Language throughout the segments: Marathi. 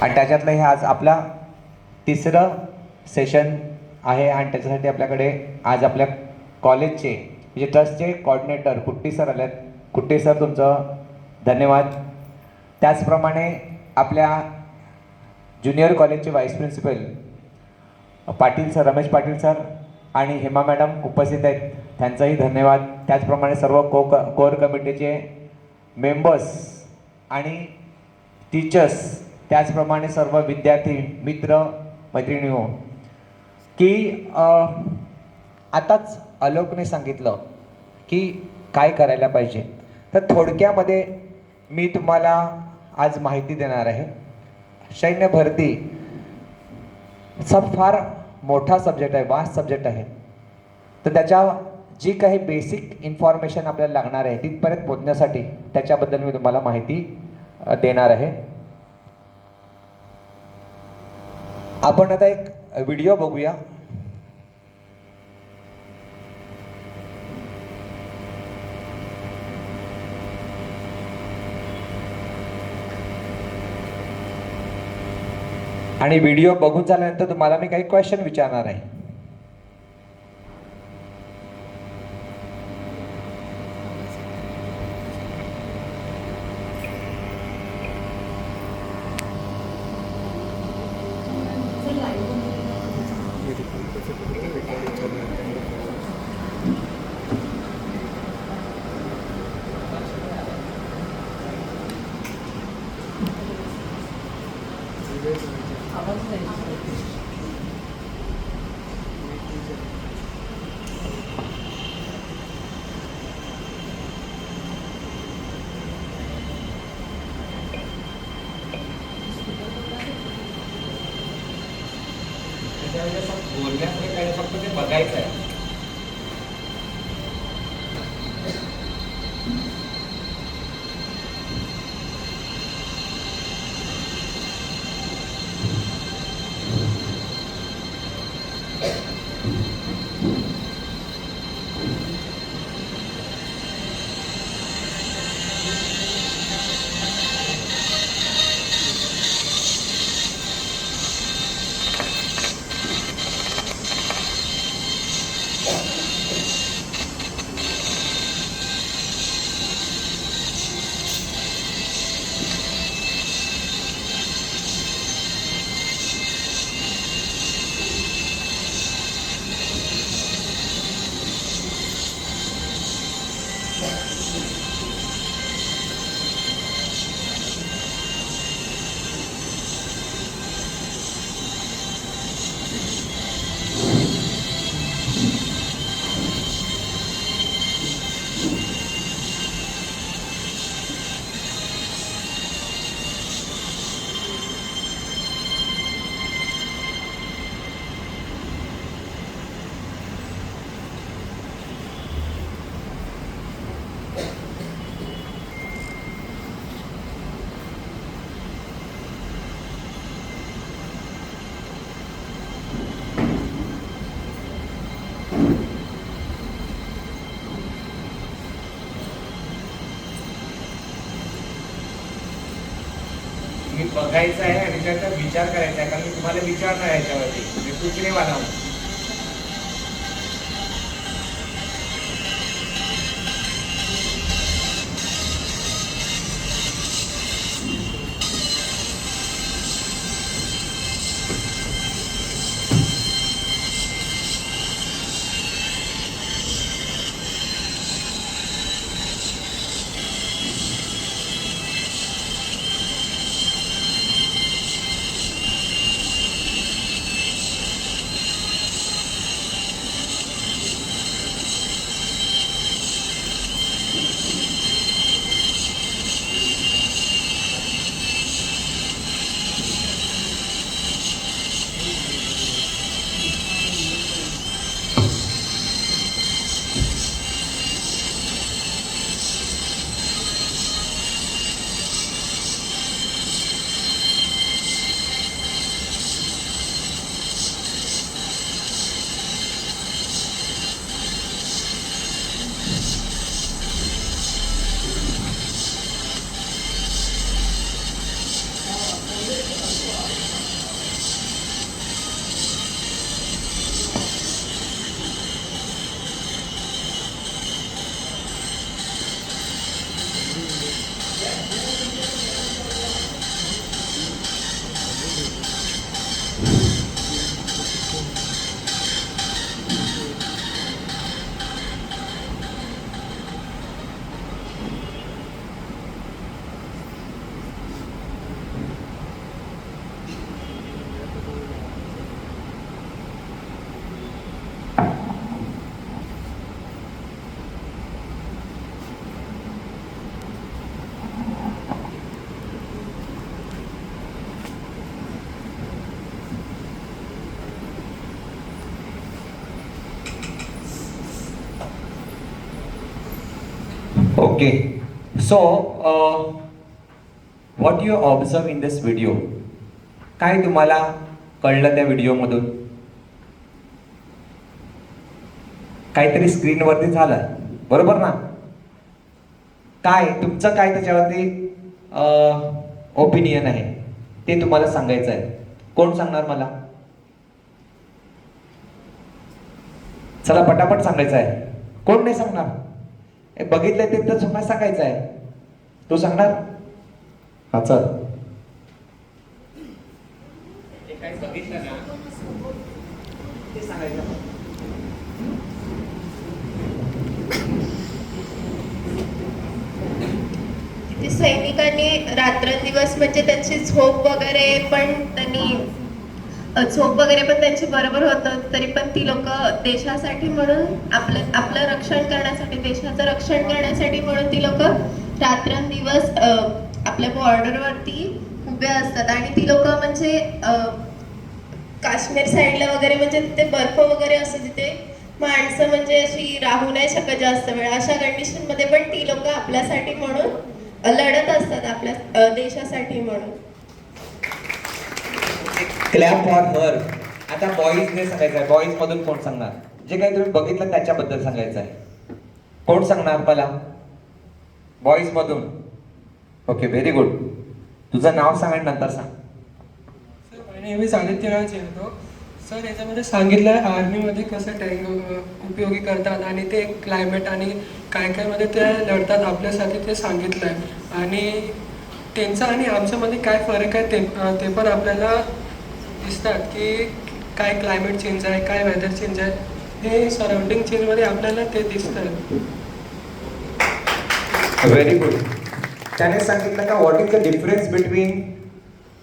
आणि त्याच्यातलं हे आज आपला तिसरं सेशन आहे आणि त्याच्यासाठी आपल्याकडे आज आपल्या कॉलेजचे म्हणजे ट्रस्टचे कोऑर्डिनेटर कुट्टी सर आलेत. कुट्टी सर तुमचं धन्यवाद. त्याचप्रमाणे आपल्या ज्युनियर कॉलेजचे vice principal Patil sir, Ramesh Patil sir आणि हेमा मॅडम उपस्थित आहेत, त्यांचाही धन्यवाद. त्याचप्रमाणे सर्व कोर कमिटीचे मेंबर्स आणि टीचर्स, त्याचप्रमाणे सर्व विद्यार्थी मित्र मैत्रिणी हो की आताच आलोकने सांगितलं की काय करायला पाहिजे. तर थोडक्यामध्ये मी तुम्हाला आज माहिती देणार आहे. सैन्य भरती फार मोठा सब्जेक्ट आहे, वास्ट सब्जेक्ट आहे. तर त्याच्या जी काही बेसिक इन्फॉर्मेशन आपल्याला लागणार आहे तिथपर्यंत पोहोचण्यासाठी त्याच्याबद्दल मी तुम्हाला माहिती देणार आहे. आपण आता एक व्हिडिओ बघूया. आणि व्हिडिओ बघून झाल्यानंतर तुम्हाला मी काही क्वेश्चन विचारणार आहे. बोलण्याकडे फक्त ते बघायचं आहे. बघायचं आहे आणि त्याचा विचार करायचा आहे. कारण मी तुम्हाला विचारणार आहे याच्यावरती कुछ नहीं वाला हूँ. Okay, so what you observe in this video? काय तुम्हाला कळलं त्या व्हिडिओमधून? काहीतरी स्क्रीनवरती झालं, बरोबर ना? काय तुमचं काय त्याच्यावरती ओपिनियन आहे ते तुम्हाला सांगायचं आहे. कोण सांगणार मला? चला पटापट सांगायचं आहे. कोण नाही सांगणार? बघितलंय ते तर तुम्हाला सांगायचं आहे. तू सांगणार? हा चल. बघितलं ना ते सांगायचं. ते सैनिकांनी रात्रंदिवस म्हणजे त्यांची झोप वगैरे पण त्यांची बरोबर होतं, तरी पण ती लोक देशासाठी म्हणून आपलं रक्षण करण्यासाठी, देशाचं रक्षण करण्यासाठी म्हणून ती लोक रात्रंदिवस आपल्या बॉर्डरवरती उभे असतात. आणि ती लोक म्हणजे काश्मीर साईडला वगैरे म्हणजे तिथे बर्फ वगैरे असतं, तिथे माणसं म्हणजे अशी राहू नाही शकत जास्त वेळ. अशा कंडिशन मध्ये पण ती लोक आपल्यासाठी म्हणून लढत असतात, आपल्या देशासाठी म्हणून. Clap for her. आता बॉईजने सांगायचं आहे. बॉईज मधून कोण सांगणार? जे काही तुम्ही बघितलं त्याच्याबद्दल सांगायचं आहे. कोण सांगणार मला? बॉईज मधून. Okay, very good. तुझं नाव सांग आणि नंतर सांग. सर, माझं नेहमी आदित्यराज येतो. सर, याच्यामध्ये सांगितलं आहे आर्मीमध्ये कसं टँक उपयोगी करतात आणि ते क्लायमेट आणि काय काय मध्ये ते लढतात आपल्यासाठी, ते सांगितलं आहे. आणि त्यांचा आणि आमच्यामध्ये काय फरक आहे ते पण आपल्याला दिसतात, की काय क्लायमेट चेंज आहे, काय वेदर चेंज आहे, हे सराउंडिंग चेंजमध्ये आपल्याला ते दिसतं. Very good. त्याने सांगितलं का what is the difference between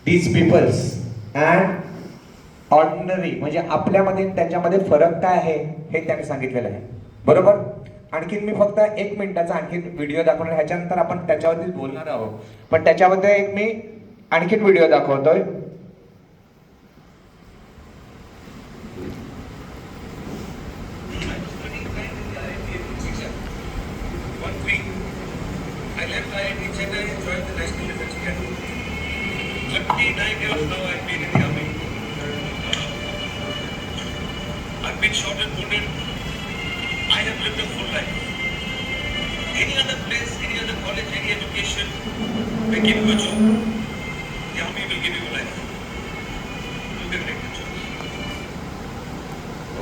these peoples and ordinary, म्हणजे आपल्यामध्ये त्याच्यामध्ये फरक काय आहे हे त्याने सांगितलेलं आहे, बरोबर? आणखीन मी फक्त 1 मिनिटाचा आणखीन व्हिडिओ दाखवणार. ह्याच्यानंतर आपण त्याच्यावरती बोलणार आहोत, पण त्याच्यामध्ये एक मी आणखीन व्हिडिओ दाखवतोय. I've been shot and wounded. I have lived a full life. Any other place, any other college, any education may give you a job. The army will give you a life. You can make the choice.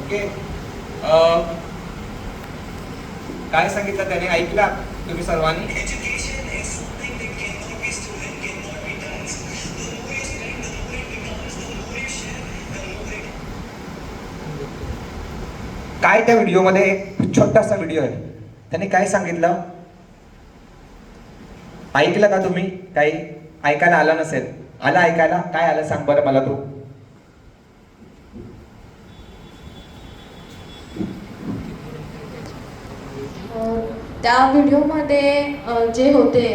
Okay, काय सांगितलं त्याने? ऐकला तुम्ही सर्वांनी? Education is something that cannot be stolen, cannot be done. The more you spend, the more it becomes, the more you share, the more it. काय त्या व्हिडिओमध्ये एक छोटासा व्हिडिओ आहे. त्याने काय सांगितलं ऐकलं का तुम्ही? काही ऐकायला आलं नसेल. आलं ऐकायला? काय आलं सांग बरं मला तू. त्या व्हिडिओमध्ये जे होते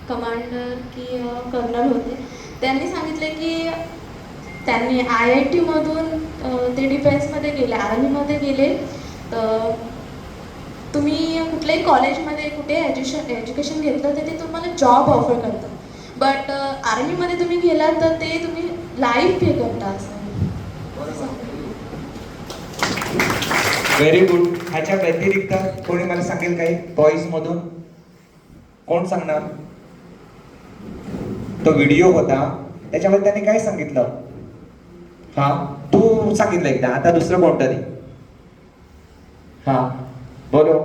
कमांडर की कर्नल होते, त्यांनी सांगितले की त्यांनी IIT मधून ते डिफेन्समध्ये गेले, आर्मीमध्ये गेले. तर तुम्ही कुठल्याही कॉलेजमध्ये कुठे एज्युकेशन घेतलं तर ते तुम्हाला जॉब ऑफर करतात, बट आर्मीमध्ये तुम्ही गेलात तर ते तुम्ही लाईफ पे करता. असं व्हेरी गुड. ह्याच्या व्यतिरिक्त कोणी मला सांगेल काही बॉईज मधून? कोण सांगणार? तो व्हिडिओ होता त्याच्यामध्ये त्याने काय सांगितलं? हा, तू सांगितलं एकदा, आता दुसरं कोणतरी. हा बोलो.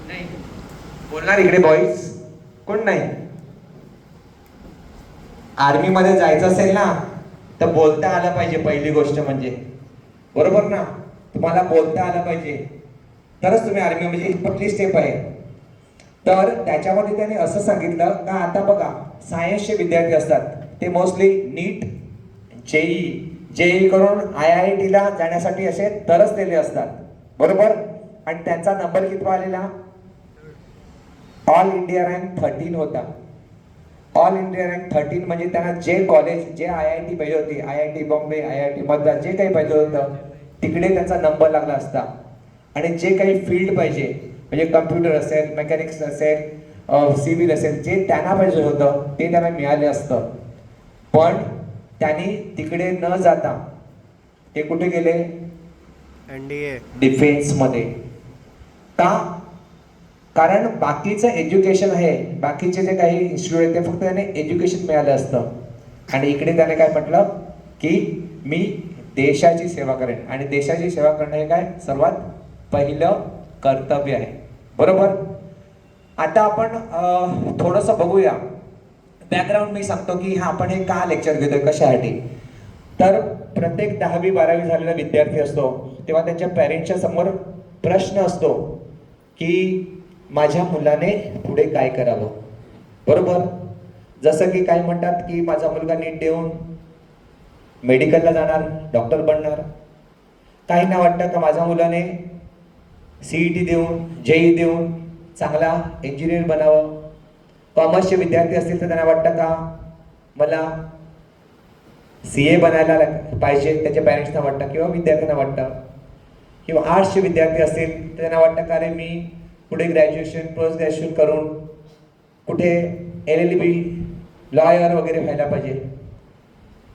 नाही बोलणार इकडे बॉईज? कोण नाही? आर्मी मध्ये जायचं असेल ना तर बोलता आलं पाहिजे. पहिली गोष्ट म्हणजे, बरोबर ना? तुम्हाला बोलता आलं पाहिजे तरच तुम्ही आर्मी, म्हणजे ही पहिली स्टेप आहे. तर त्याच्यामध्ये त्याने असं सांगितलं का आता बघा सायन्सचे विद्यार्थी असतात ते मोस्टली नीट, जेई करून IIT ला जाण्यासाठी असे तरसलेले असतात, बरोबर? आणि त्यांचा नंबर किती आलेला? ऑल इंडिया रँक 13 होता. ऑल इंडिया रँक 13 म्हणजे त्यांना जे कॉलेज, जे IIT पाहिजे होती, IIT बॉम्बे, IIT मद्रास, जे काही पाहिजे होतं तिकडे त्यांचा नंबर लागला असता. आणि जे काही फील्ड पाहिजे म्हणजे कम्प्युटर असेल, मेकॅनिक्स असेल, सिव्हिल असेल, जे त्यांना पाहिजे होतं ते त्यांना मिळाले असतं. पण त्यांनी तिकडे न जाता ते कुठे गेले? NDA. डिफेन्समध्ये. का? कारण बाकीचं एज्युकेशन आहे, बाकीचे जे काही इन्स्टिट्यूट आहेत ते फक्त त्याने एज्युकेशन मिळालं असतं आणि इकडे त्याने काय म्हटलं की मी देशाची सेवा करेन. आणि देशाची सेवा करणं हे काय सर्वात पहिलं कर्तव्य आहे. बरोबर. आता आपण थोडंसं बघूया बॅकग्राऊंड. मी सांगतो की हा आपण हे का लेक्चर घेतोय, कशासाठी. तर प्रत्येक 10वी 12वी झालेला विद्यार्थी असतो तेव्हा त्यांच्या पॅरेंट्सच्या समोर प्रश्न असतो की माझ्या मुलाने पुढे काय करावं. बरोबर. जसं की काही म्हणतात की माझा मुलगा नीट देऊन मेडिकलला जाणार, डॉक्टर बनणार. काहींना वाटतं का माझ्या मुलाने CET देऊन, JEE देऊन चांगला इंजिनियर बनावं. कॉमर्सचे विद्यार्थी असतील तर त्यांना वाटतं का मला CA बनायला पाहिजे, त्याच्या पॅरेंट्सना वाटतं किंवा विद्यार्थ्यांना वाटतं. किंवा आर्ट्सचे विद्यार्थी असतील तर त्यांना वाटतं का अरे मी पुढे ग्रॅज्युएशन, पोस्ट ग्रॅज्युएशन करून कुठे LLB, लॉयर वगैरे व्हायला पाहिजे.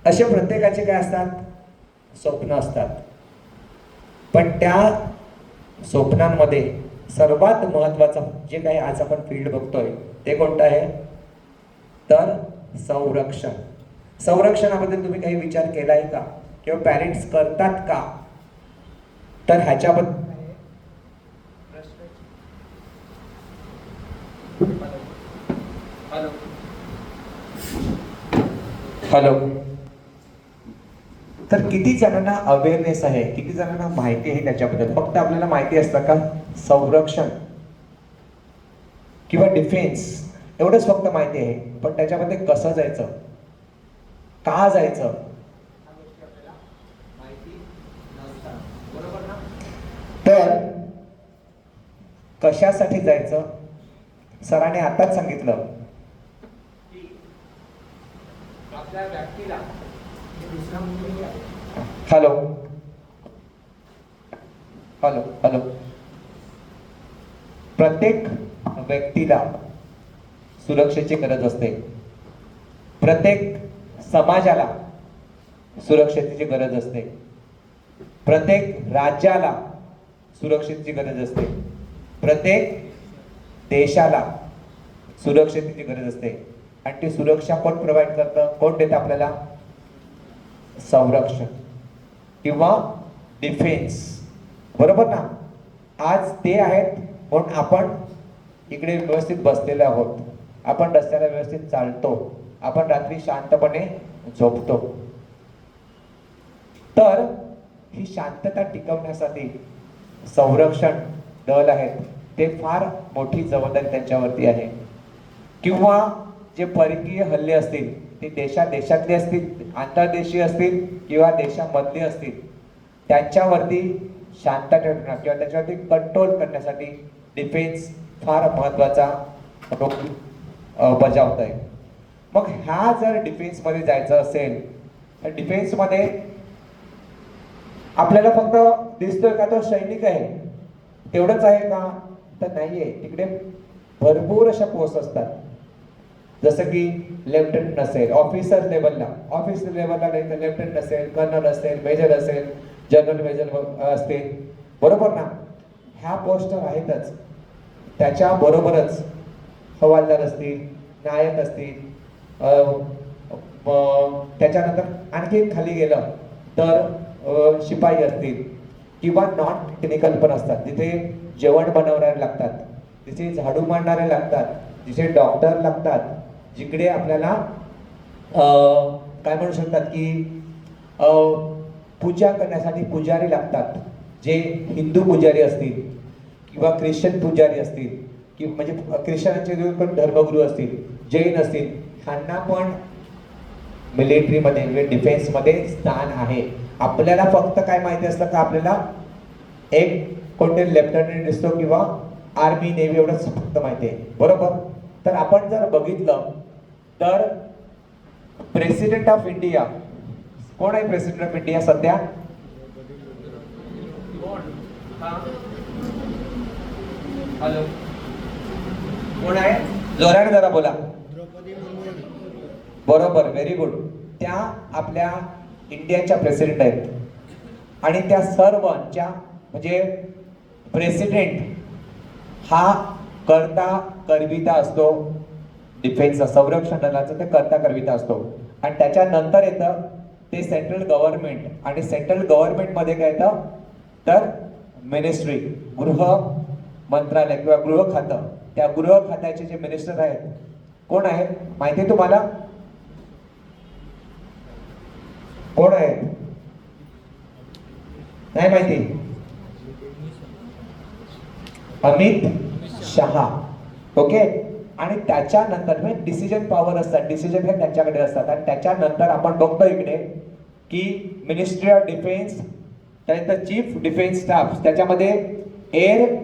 असे प्रत्येकाचे काय असतात? स्वप्न असतात. पण त्या स्वप्नांमध्ये सर्वात महत्त्वाचं जे काही आज आपण फील्ड बघतोय ते कोणतं आहे? तर संरक्षण. संरक्षणाबद्दल तुम्ही काही विचार केलाय का किंवा पॅरेंट्स करतात का? तर ह्याच्याबद्दल हॅलो. तर किती जणांना अवेअरनेस आहे, किती जणांना माहिती आहे त्याच्याबद्दल? फक्त आपल्याला माहिती असतं का संरक्षण किंवा डिफेन्स एवढंच फक्त माहिती आहे, पण त्याच्यामध्ये कसं जायचं, का जायचं तर कशासाठी जायचं? सरांनी आताच सांगितलं हॅलो हॅलो हॅलो. प्रत्येक व्यक्तीला सुरक्षेची गरज असते. प्रत्येक समाजाला सुरक्षेची गरज असते. प्रत्येक राज्याला सुरक्षेची गरज असते. प्रत्येक देशाला सुरक्षेची गरज असते. आणि ती सुरक्षा कोण प्रोव्हाइड करतं, कोण देतं आपल्याला? संरक्षण किंवा डिफेन्स. बरोबर ना. आज ते आहेत म्हणून आपण इकडे व्यवस्थित बसलेले आहोत. आपण रस्त्याला व्यवस्थित चालतो. आपण रात्री शांतपणे झोपतो. तर ही शांतता टिकवण्यासाठी संरक्षण दल आहेत ते फार मोठी जबाबदारी त्यांच्यावरती आहे. किंवा जे परकीय हल्ले असतील ते देशातले असतील, आंतरदेशीय असतील किंवा देशामधले असतील, त्यांच्यावरती शांतता ठेवणं किंवा त्याच्यावरती कंट्रोल करण्यासाठी डिफेन्स फार महत्त्वाचा रोल बजावत आहे. मग ह्या जर डिफेन्समध्ये जायचं असेल तर डिफेन्समध्ये आपल्याला फक्त दिसतोय का तो सैनिक आहे तेवढंच आहे का? तर नाहीये. तिकडे भरपूर अशा पोस्ट असतात. जसं की लेफ्टनंट नसेल, ऑफिसर लेवलला नाही तर लेफ्टनंट असेल, कर्नल असेल, मेजर असेल, जनरल मेजर असतील. बरोबर ना. ह्या पोस्ट आहेतच. त्याच्याबरोबरच हवालदार असतील, नायक असतील, त्याच्यानंतर आणखी खाली गेलं तर शिपाई असतील किंवा नॉन टेक्निकल पण असतात. जिथे जेवण बनवणारे लागतात, जिथे झाडू मारणारे लागतात, जिथे डॉक्टर लागतात, जिकडे आपल्याला काय म्हणू शकतात की पूजा करण्यासाठी पुजारी लागतात. जे हिंदू पुजारी असतील किंवा ख्रिश्चन पुजारी असतील की म्हणजे ख्रिश्चनांचे जे पण धर्मगुरू असतील, जैन असतील, ह्यांना पण मिलिटरीमध्ये म्हणजे डिफेन्समध्ये स्थान आहे. आपल्याला फक्त काय माहिती असतं का? आपल्याला एक कोणते लेफ्टनंट दिसतो किंवा आर्मी नेव्ही एवढंच फक्त माहिती आहे. बरोबर. तर आपण जर बघितलं तर प्रेसिडेंट ऑफ इंडिया कोण आहे? प्रेसिडेंट ऑफ इंडिया सध्या हॅलो, कोण आहे? जोराने जरा बोला. बरोबर, व्हेरी गुड. त्या आपल्या इंडियाच्या प्रेसिडेंट आहेत आणि त्या सर्वांच्या म्हणजे प्रेसिडेंट हा करता करविता असतो डिफेन्सचा, संरक्षण दलाचा ते करता करविता असतो. आणि त्याच्यानंतर येतं ते सेंट्रल गव्हर्नमेंट आणि सेंट्रल गव्हर्नमेंटमध्ये काय येतं तर मिनिस्ट्री, गृह मंत्रालय किंवा गृह खातं. त्या गृह खात्याचे जे मिनिस्टर आहेत कोण आहेत माहिती आहे तुम्हाला? कोण आहेत? नाही माहिती? अमित शहा. ओके. आणि त्याच्यानंतर म्हणजे डिसिजन पॉवर असतात, डिसिजन हे त्यांच्याकडे असतात. आणि त्याच्यानंतर आपण बघतो इकडे की मिनिस्ट्री ऑफ डिफेन्स, त्यानंतर चीफ डिफेन्स स्टाफ, त्याच्यामध्ये एअर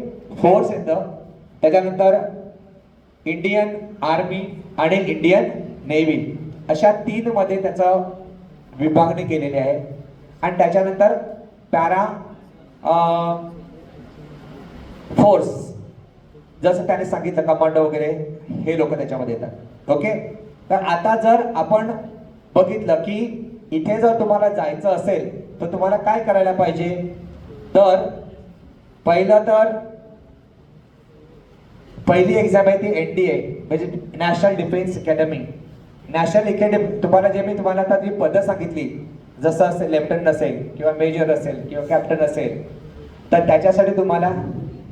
फोर्स येतं, त्याच्यानंतर इंडियन आर्मी आणि इंडियन नेव्ही अशा 3 मध्ये त्याचं विभागणी केलेली आहे. आणि त्याच्यानंतर पॅरा फोर्स, जसं त्याने सांगितलं कमांडो वगैरे हे लोक त्याच्यामध्ये येतात. ओके. तर आता जर आपण बघितलं की इथे जर तुम्हाला जायचं असेल तर तुम्हाला काय करायला पाहिजे, तर पहिली एक्झाम आहे ती NDA म्हणजे national defence academy. National academy तुम्हाला जे मी तुम्हाला आता जी पदं सांगितली, जसं असेल लेफ्टनंट असेल किंवा मेजर असेल किंवा कॅप्टन असेल, तर त्याच्यासाठी तुम्हाला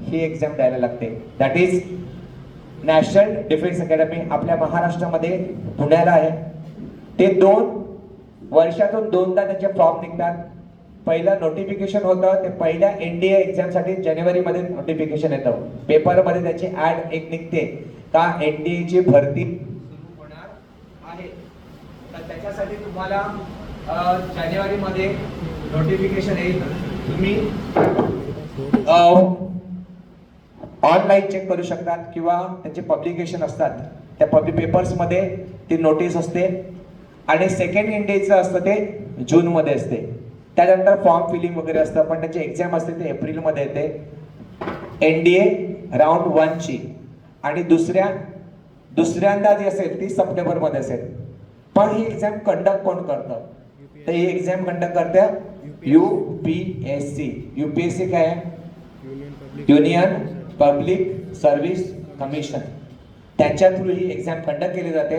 ही एक्झाम द्यायला लागते. That is national defence academy. आपल्या महाराष्ट्रामध्ये पुण्याला आहे. ते 2 वर्षातून 2दा त्याचे फॉर्म निघतात. पहिलं नोटिफिकेशन होतं ते पहिल्या NDA एक्झामसाठी जानेवारीमध्ये नोटिफिकेशन येतं. पेपरमध्ये त्याची ॲड एक निघते का NDA ची भरती होणार आहे. तर त्याच्यासाठी तुम्हाला जानेवारीमध्ये नोटिफिकेशन येईल. तुम्ही ऑनलाईन चेक करू शकतात किंवा त्यांचे पब्लिकेशन असतात, त्या पेपर्समध्ये ती नोटीस असते. आणि सेकंड NDAचं असतं ते जूनमध्ये असते. त्यानंतर फॉर्म फिलिंग वगैरे असतं, पण त्याची एक्झाम असते ते एप्रिलमध्ये येते NDA राऊंड 1 ची. आणि दुसऱ्यांदा जी असेल ती सप्टेंबरमध्ये असेल. पण ही एक्झाम कंडक्ट कोण करतं, तर ही एक्झाम कंडक्ट करतं UPSC. UPSC काय आहे? Union public service commission. त्यांच्या थ्रू ही एक्झाम कंडक्ट केली जाते.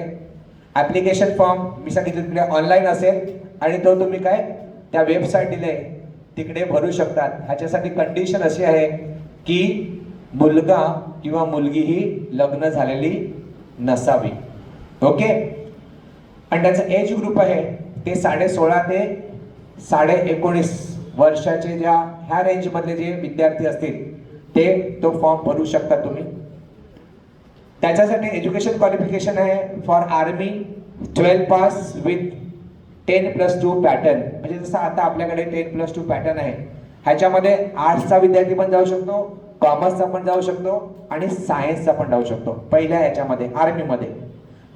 ॲप्लिकेशन फॉर्म मी सांगितलं तिकडे ऑनलाईन असेल आणि तो तुम्ही काय त्या वेबसाईट दिले तिकडे भरू शकतात. ह्याच्यासाठी कंडिशन अशी आहे की मुलगा किंवा मुलगी ही लग्न झालेली नसावी. ओके. आणि त्याचं एज ग्रुप आहे ते 16.5 ते 19.5 वर्षाचे ज्या ह्या रेंजमधले जे विद्यार्थी असतील ते तो फॉर्म भरू शकता तुम्ही. त्याच्यासाठी एज्युकेशन क्वालिफिकेशन आहे for army 12 pass with 10+2 pattern. म्हणजे जसं आता आपल्याकडे 10+2 पॅटर्न आहे, ह्याच्यामध्ये आर्ट्सचा विद्यार्थी पण जाऊ शकतो, कॉमर्सचा पण जाऊ शकतो आणि सायन्सचा पण जाऊ शकतो पहिल्या याच्यामध्ये आर्मीमध्ये.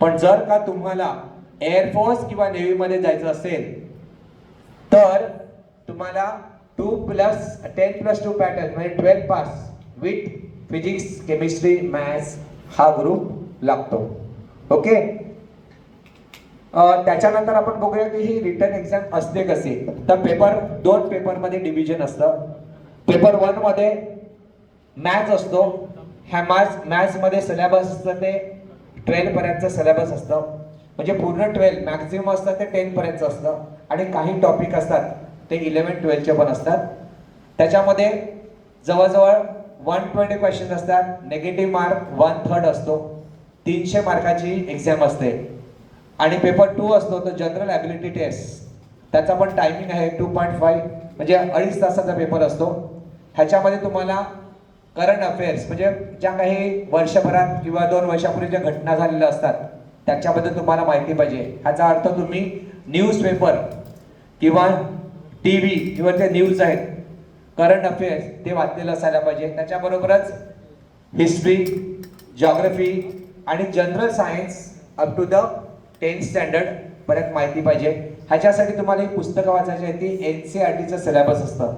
पण जर का तुम्हाला एअरफोर्स किंवा नेव्हीमध्ये जायचं असेल तर तुम्हाला 10+2 पॅटर्न म्हणजे 12 pass with physics chemistry maths हा ग्रुप लागतो. ओके. त्याच्यानंतर आपण बघूया की ही रिटर्न एक्झाम असते कशी. तर 2 पेपरमध्ये डिव्हिजन असतं. पेपर 1 मध्ये मॅथ्स असतो. ह्या मॅथ्समध्ये सिलेबस असतं ते 12 पर्यंतचं सिलेबस असतं. म्हणजे पूर्ण 12 मॅक्झिमम असतं ते 10 पर्यंत असतं. आणि काही टॉपिक असतात ते 11-12 चे पण असतात. त्याच्यामध्ये जवळजवळ 120 क्वेश्चन असतात. निगेटिव्ह मार्क 1/3 असतो. 300 मार्काची एक्झाम असते. आणि पेपर 2 असतो तो जनरल ॲबिलिटी टेस्ट. त्याचा पण टायमिंग आहे 2.5 म्हणजे 2.5 तासाचा पेपर असतो. ह्याच्यामध्ये तुम्हाला करंट अफेअर्स म्हणजे ज्या काही वर्षभरात किंवा 2 वर्षापूर्वी ज्या घटना झालेल्या असतात त्याच्याबद्दल तुम्हाला माहिती पाहिजे. ह्याचा अर्थ तुम्ही न्यूजपेपर किंवा TV किंवा ते न्यूज आहेत करंट अफेअर्स ते वाचलेलं असायला पाहिजे. त्याच्याबरोबरच हिस्ट्री, जिओग्राफी आणि general science up to the 10th standard पर्यंत माहिती पाहिजे. ह्याच्यासाठी तुम्हाला ही पुस्तकं वाचायची आहे ती NCERTचं सिलेबस असतं.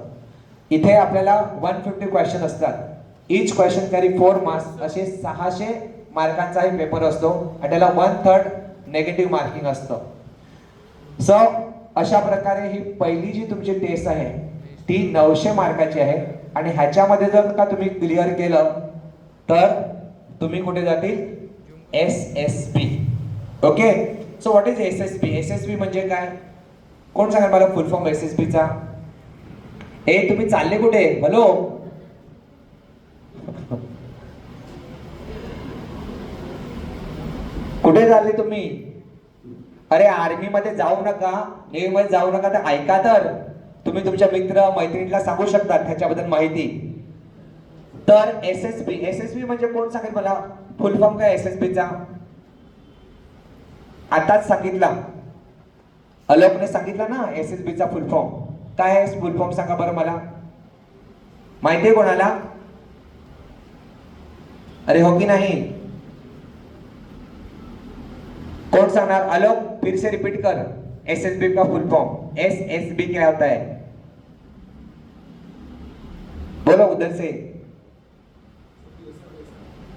इथे आपल्याला 150 क्वेश्चन असतात. Each question carry 4 marks. असे 600 मार्कांचा हा पेपर असतो आणि त्याला 1/3 नेगेटिव्ह मार्किंग असतं. सो अशा प्रकारे ही पहिली जी तुमची टेस्ट आहे ती 900 मार्काची आहे आणि ह्याच्यामध्ये जर का तुम्ही क्लिअर केलं तर तुम्ही कुठे जातील? SSB. Okay. So what is SSB? SSB म्हणजे काय? कोण सांगा मला फुल फॉर्म SSB चा? तुम्ही चालले कुठे? हॅलो, कुठे चालले तुम्ही? अरे आर्मी मध्ये जाऊ नका, नेव्ही मध्ये जाऊ नका. तर ऐका तर, तुम्ही तुमच्या मित्र मैत्रिणीला सांगू शकता त्याच्याबद्दल माहिती. तर SSB म्हणजे कोण सांगेल मला फुल फॉर्म काय SSB चा? आताच सांगितला, अलोकने सांगितलं ना SSB चा फुल फॉर्म काय आहे. फुल फॉर्म सांगा बरं मला, माहितीये कोणाला? अरे हो की नाही? कौन सांगणार? आलोक फिर से रिपीट कर. SSB का फुल फॉर्म. SSB क्या होता है? बोलो उधर से.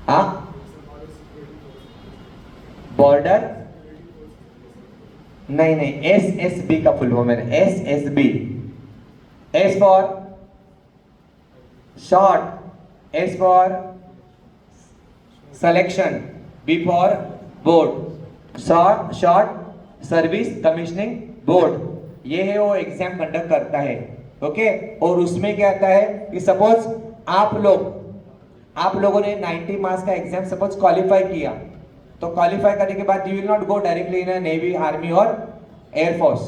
हाँ, बॉर्डर नहीं, SSB का फुल फॉर्म है. SSB. S for short, S for selection, B for board. Short service commissioning board. ये है वो एग्जाम कंडक्ट करता है. ओके. और उसमें क्या आता है कि सपोज आप लोगों ने 90 मार्क्स का एग्जाम सपोज क्वालिफाई किया, तो क्वालिफाई करने के बाद you will not go directly in navy, army और एयरफोर्स.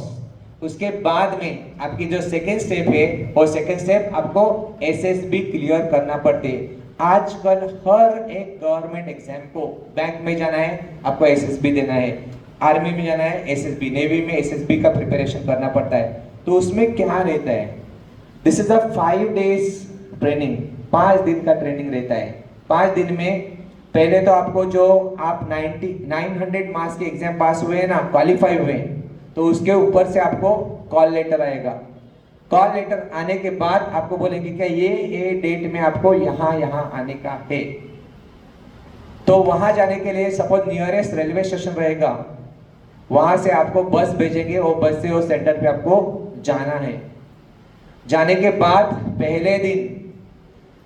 उसके बाद में आपकी जो सेकेंड स्टेप है वो सेकेंड स्टेप आपको SSB क्लियर करना पड़ते है. आजकल हर एक गवर्नमेंट एग्जाम को, बैंक में जाना है आपको SSB देना है, आर्मी में जाना है SSB, नेवी में SSB का प्रिपरेशन करना पड़ता है. तो उसमें क्या रहता है? दिस इज अ 5 days ट्रेनिंग. 5 दिन का ट्रेनिंग रहता है. 5 दिन में पहले तो आपको जो आप 900 मार्क्स के एग्जाम पास हुए ना, क्वालिफाई हुए, तो उसके ऊपर से आपको कॉल लेटर आएगा. कॉल लेटर आने के बाद आपको बोलेंगे कि ये डेट में आपको यहाँ आने का है. तो वहां जाने के लिए सपोज नियरेस्ट रेलवे स्टेशन रहेगा, वहां से आपको बस भेजेंगे, वो बस से वो सेंटर पे आपको जाना है. जाने के बाद पहले दिन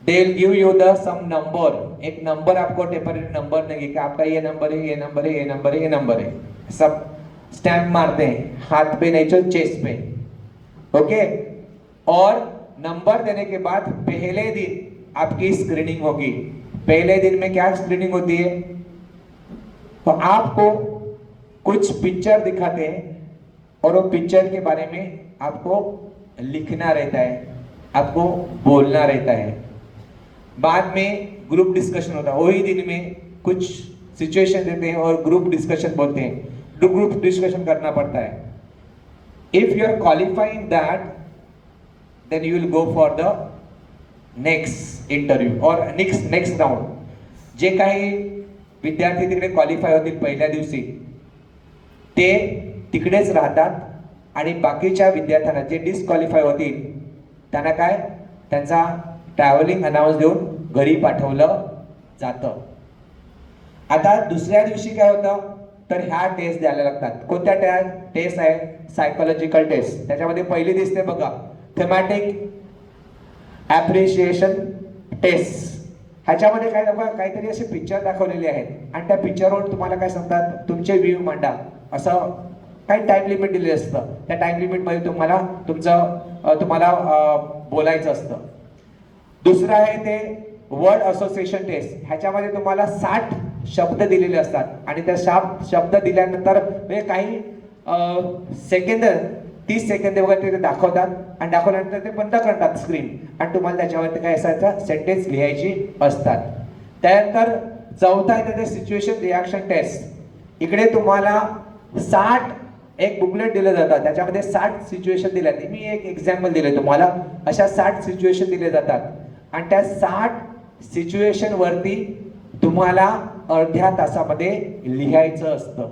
they will give you the some number. एक नंबर आपको टेम्पररी नंबर देंगे कि आपका ये नंबर है, ये नंबर है, ये नंबर है, ये नंबर है. सब स्टैंप मारते हैं हाथ पे, नहीं तो चेस्ट पे. ओके. और नंबर देने के बाद पहले दिन आपकी स्क्रीनिंग होगी. पहले दिन में क्या स्क्रीनिंग होती है? तो आपको कुछ पिक्चर दिखाते हैं और वो पिक्चर के बारे में आपको लिखना रहता है, आपको बोलना रहता है. बाद में ग्रुप डिस्कशन होता है. वही दिन में कुछ सिचुएशन देते हैं और ग्रुप डिस्कशन बोलते हैं. ग्रुप डिस्कशन करना पड़ता है. If you are qualifying that, then you will go for the next interview और नेक्स्ट राउंड. जे काही विद्यार्थी तिकडे क्वालिफाय होतील पहिल्या दिवशी, ते तिकडेच राहतात आणि बाकीच्या विद्यार्थ्यांना जे डिस्क्वालिफाय होतील त्यांना काय, त्यांचा ट्रॅव्हलिंग अनाउन्स देऊन घरी पाठवलं जातं. आता दुसऱ्या दिवशी काय होतं तर ह्या टेस्ट द्यायला लागतात. कोणत्या टेस्ट आहे? Psychological test. त्याच्यामध्ये पहिली दिसते बघा, थेमॅटिक ॲप्रिशिएशन टेस्ट. ह्याच्यामध्ये काय बघा, काहीतरी असे पिक्चर दाखवलेले आहेत आणि त्या पिक्चरवर तुम्हाला काय सांगतात, तुमचे व्ह्यू मांडा, असं काही टाइम लिमिट दिलेलं असतं. त्या टाइम लिमिटमध्ये तुम्हाला बोलायचं असतं. दुसरं आहे ते वर्ड असोसिएशन टेस्ट. ह्याच्यामध्ये तुम्हाला 60 शब्द दिलेले असतात आणि त्या शब्द दिल्यानंतर म्हणजे काही सेकंद, 30 सेकंद वगैरे ते दाखवतात आणि दाखवल्यानंतर ते बंद करतात स्क्रीन आणि तुम्हाला त्याच्यावरती काय असायचं, सेंटेन्स लिहायची असतात. त्यानंतर चौथा आहे ते सिच्युएशन रिॲक्शन टेस्ट. इकडे तुम्हाला 60 एक बुकलेट दिलं जातं, त्याच्यामध्ये 60 सिच्युएशन दिल्या. मी एक एक्झाम्पल दिले तुम्हाला. अशा 60 सिच्युएशन दिले जातात आणि त्या 60 सिच्युएशन वरती तुम्हाला अर्ध्या तासामध्ये लिहायचं असतं.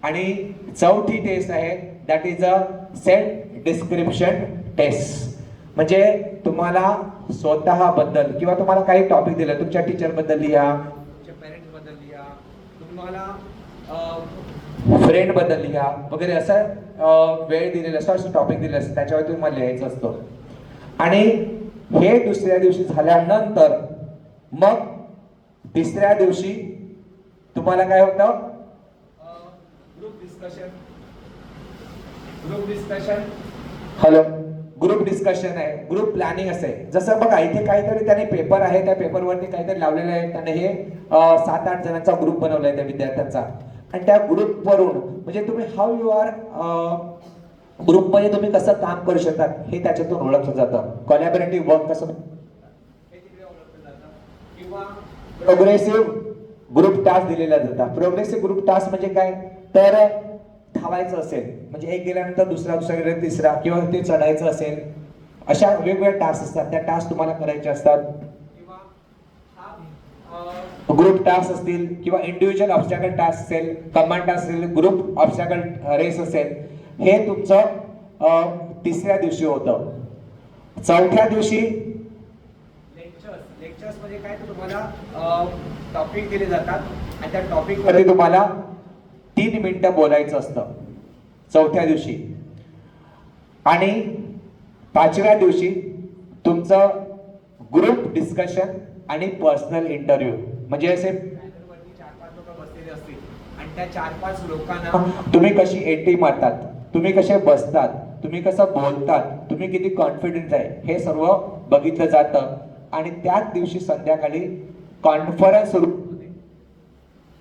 आणि चौथी टेस्ट आहे that is a self description test. म्हणजे तुम्हाला स्वतःबद्दल किंवा तुम्हाला काही टॉपिक दिलं, तुमच्या टीचरबद्दल लिहा, तुमच्या पेरेंट्सबद्दल लिहा, तुम्हाला फ्रेंडबद्दल लिहा वगैरे, असं वेळ दिलेलं असतं, असं टॉपिक दिलेलं असतं, त्याच्यावर तुम्हाला लिहायचं असतं. आणि हे दुसऱ्या दिवशी झाल्यानंतर मग तिसऱ्या दिवशी तुम्हाला काय होतं, group discussion hello group discussion आहे, ग्रुप प्लॅनिंग असे. जसं बघा इथे काहीतरी त्याने पेपर आहे, त्या पेपरवरती काहीतरी लावलेलं आहे, त्याने हे 7-8 जणांचा ग्रुप बनवलाय त्या विद्यार्थ्यांचा. आणि त्या ग्रुपवरून म्हणजे तुम्ही हाऊ यू आर ग्रुपमध्ये तुम्ही कसं काम करू शकतात हे त्याच्यातून ओळखलं जातं. कोलॅबोरेटिव्ह वर्क कसं हे तिकडे ओळखलं जातं. किंवा प्रोग्रेसिव्ह ग्रुप टास्क दिलेला जातात. प्रोग्रेसिव्ह ग्रुप टास्क म्हणजे काय, तर धावायचं असेल म्हणजे एक गेल्यानंतर दुसरा, दुसरा गेल्यानंतर तिसरा, किंवा ते चढायचं असेल, अशा वेगवेगळ्या टास्क असतात, त्या टास्क तुम्हाला करायचे असतात. ग्रुप टास्क असतील किंवा इंडिव्हिज्युअल ऑब्स्टॅकल टास्क असेल, कमांड टास्क असेल, ग्रुप ऑब्स्टॅकल रेस असेल, हे तुमचं तिसऱ्या दिवशी होतं. चौथ्या दिवशी लेक्चर्स म्हणजे काय, तर तुम्हाला टॉपिक दिले जातात आणि त्या टॉपिक मध्ये तुम्हाला 3 मिनिटं बोलायचं असतं चौथ्या दिवशी. आणि 5व्या दिवशी तुमचं ग्रुप डिस्कशन आणि पर्सनल इंटरव्ह्यू. म्हणजे असे 4-5 लोक बसलेले असतील आणि त्या 4-5 लोकांना तुम्ही कशी एंट्री मारतात, तुम्ही कसे बसतात, तुम्ही कसं बोलतात, तुम्ही किती कॉन्फिडन्स आहे, हे सर्व बघितलं जातं. आणि त्याच दिवशी संध्याकाळी कॉन्फरन्स रूम,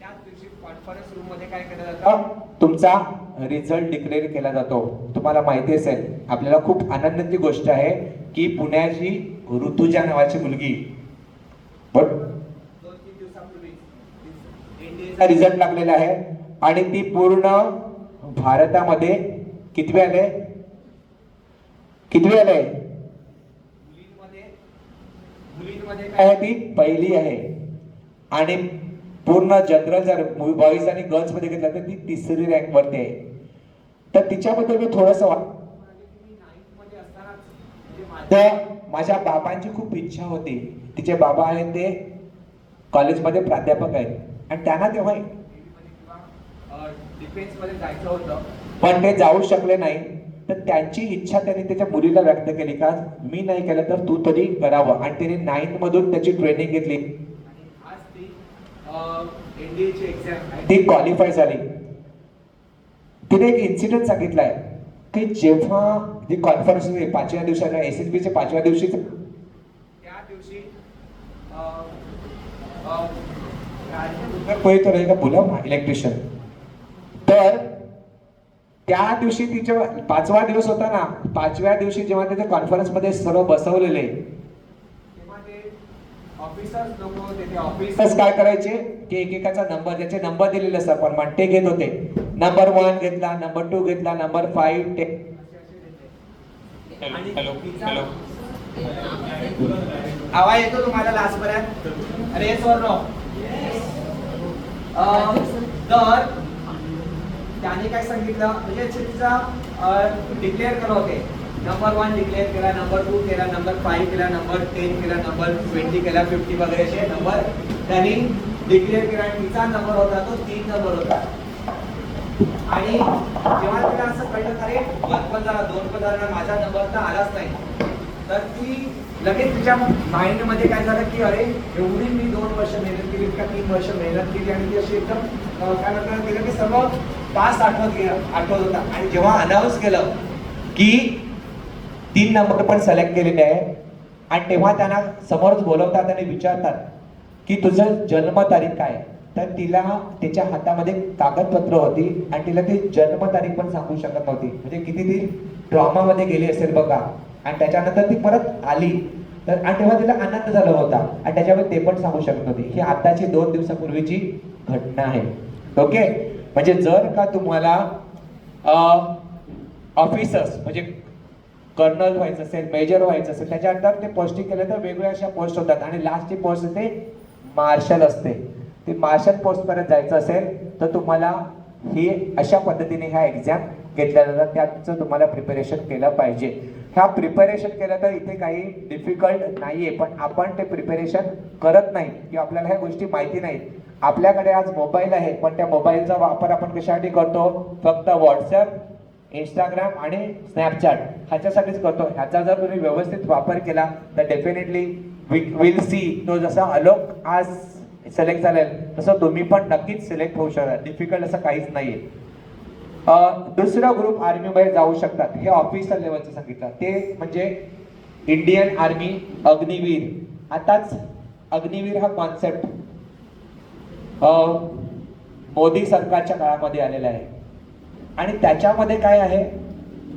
त्याच दिवशी कॉन्फरन्स रूम मध्ये काय केलं जातं, तुमचा रिझल्ट डिक्लेअर केला जातो. तुम्हाला माहिती असेल, आपल्याला खूप आनंदाची गोष्ट आहे की पुण्याची ऋतुजा नावाची मुलगी 2-3 दिवसापूर्वी NDA रिझल्ट लागलेला आहे आणि ती पूर्ण भारतामध्ये कितवी आले मुलींमध्ये काय आहे, ती पहिली आहे. आणि पूर्ण जनरल जर बॉईज आणि गर्ल्स मध्ये घेतलं तर ती 3री रँक वरती आहे. तर तिच्याबद्दल मी थोडंसं माझ्या बाबांची खूप इच्छा होती. तिचे बाबा आहेत ते कॉलेजमध्ये प्राध्यापक आहेत आणि त्यांना तेव्हा डिफेन्स मध्ये जायचं होतं, पण ते जाऊ शकले नाही. तर त्यांची इच्छा त्यांनी त्याच्या मुलीला व्यक्त केली का मी नाही केलं तर तू तरी करावं. आणि तिने 9th मधून त्याची ट्रेनिंग घेतली. आज ती NDAची एक्झाम ती क्वालिफाय झाली. तिने एक इन्सिडेंट सांगितलाय की जेव्हा जी कॉन्फरन्स 5व्या दिवसाला SSB चे 5व्या दिवशी, त्या दिवशी कोई तो रहेगा बोला इलेक्ट्रिशियन. तर त्या दिवशी तिच्या 5वा दिवस होता ना, 5व्या दिवशी जेव्हा त्याच्या कॉन्फरन्स मध्ये सर्व बसवलेले, तेव्हा ते ऑफिसर्स लोक होते, ते ऑफिसर्स काय करायचे की एकेकाचा नंबर, ज्याचे नंबर दिलेले असतात पण ते घेत होते. नंबर 1 घेतला, नंबर 2 घेतला, नंबर 5, 10. हॅलो आवाज येतो तुम्हाला लास्ट पर्यंत? अरे सोनो तर त्याने काय सांगितलं म्हणजे तिचा डिक्लेअर करत होते. नंबर 1 डिक्लेअर केला, नंबर 2 केला, नंबर 5 केला, नंबर 10 केला, नंबर 20 केला, 50 वगैरे असे नंबर त्यांनी डिक्लेअर केला. तिचा नंबर होता तो 3 नंबर होता. आणि जेव्हा तिला असं कळलं अरे 1 पण झाला, 2 पण झाला, माझा नंबर तर आलाच नाही, तर ती लगेच तिच्या माइंड मध्ये काय झालं की अरे एवढी मी 2 वर्ष मेहनत केली का 3 वर्ष मेहनत केली आणि ती अशी एकदम काय म्हणतात केलं की सर्व पास आठवत होता. आणि जेव्हा अनाऊन्स केलं की 3 नंबर पण सिलेक्ट केलेले आहे आणि तेव्हा त्यांना समोरच बोलवतात आणि विचारतात की तुझं जन्मतारीख काय, तर तिला तिच्या हातामध्ये कागदपत्र होती आणि तिला ती जन्मतारीख पण सांगू शकत नव्हती. म्हणजे किती ती ट्रॉमा मध्ये गेली असेल बघा. आणि त्याच्यानंतर ती परत आली तर आणि तेव्हा तिला आनंद झाला होता आणि त्याच्यामुळे ते पण सांगू शकत नव्हती. ही आताची 2 दिवसापूर्वीची घटना आहे. ओके, म्हणजे जर का तुम्हाला ऑफिसर्स म्हणजे कर्नल व्हायचं असेल, मेजर व्हायचं असेल, त्याच्यानंतर ते पोस्टिंग केलं तर वेगवेगळ्या अशा पोस्ट होतात आणि लास्टची पोस्ट असते मार्शल असते. ते मार्शल पोस्ट पर्यंत जायचं असेल तर तुम्हाला ही अशा पद्धतीने ह्या एक्झाम घेतल्या जातात, त्याचं तुम्हाला प्रिपरेशन केलं पाहिजे. ह्या प्रिपरेशन केलं तर इथे काही डिफिकल्ट नाहीये, पण आपण ते प्रिपरेशन करत नाही किंवा आपल्याला ह्या गोष्टी माहिती नाहीत. आपल्याकडे आज मोबाईल आहे, पण त्या मोबाईलचा वापर आपण कशासाठी करतो? फक्त व्हॉट्सअप, इंस्टाग्राम आणि स्नॅपचॅट ह्याच्यासाठीच करतो. ह्याचा जर तुम्ही व्यवस्थित वापर केला तर डेफिनेटली विल सी, तो जसा आलोक आज सिलेक्ट झालेला तसं तुम्ही पण नक्कीच सिलेक्ट होऊ शकता. डिफिकल्ट असं काहीच नाहीये. दुसरा ग्रुप आर्मीमध्ये जाऊ शकतात, हे ऑफिसर लेवलचं सांगितलं, ते म्हणजे इंडियन आर्मी अग्निवीर. आताच अग्निवीर हा कॉन्सेप्ट मोदी सरकारच्या काळामध्ये आलेला आहे आणि त्याच्यामध्ये काय आहे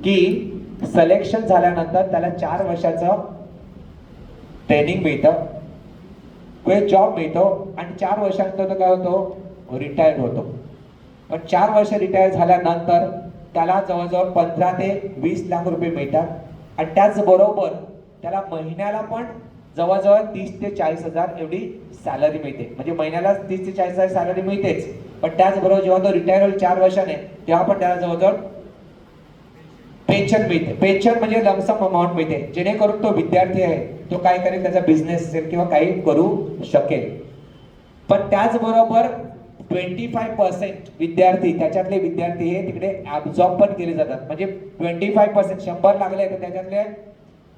की सिलेक्शन झाल्यानंतर त्याला 4 वर्षाचं ट्रेनिंग मिळतं, जॉब मिळतो आणि 4 वर्षानंतर तो काय होतो? रिटायर्ड होतो. पण 4 वर्ष रिटायर झाल्यानंतर त्याला जवळजवळ 15 ते 20 लाख रुपये मिळतात आणि त्याचबरोबर त्याला महिन्याला पण जवळजवळ 30 ते 40 हजार एवढी सॅलरी मिळते. म्हणजे महिन्याला 30 ते 40 हजार सॅलरी मिळतेच, पण त्याचबरोबर जेव्हा तो रिटायर होईल 4 वर्षाने तेव्हा पण त्याला जवळजवळ पेन्शन मिळते. पेन्शन म्हणजे लमसम अमाऊंट मिळते, जेणेकरून तो विद्यार्थी आहे तो काय करेल, त्याचा बिझनेस असेल किंवा काही करू शकेल. पण त्याचबरोबर 25% विद्यार्थी, त्याच्यातले विद्यार्थी हे तिकडे ॲब्झॉर्ब पण केले जातात. म्हणजे 25% 100 लागले तर त्याच्यातले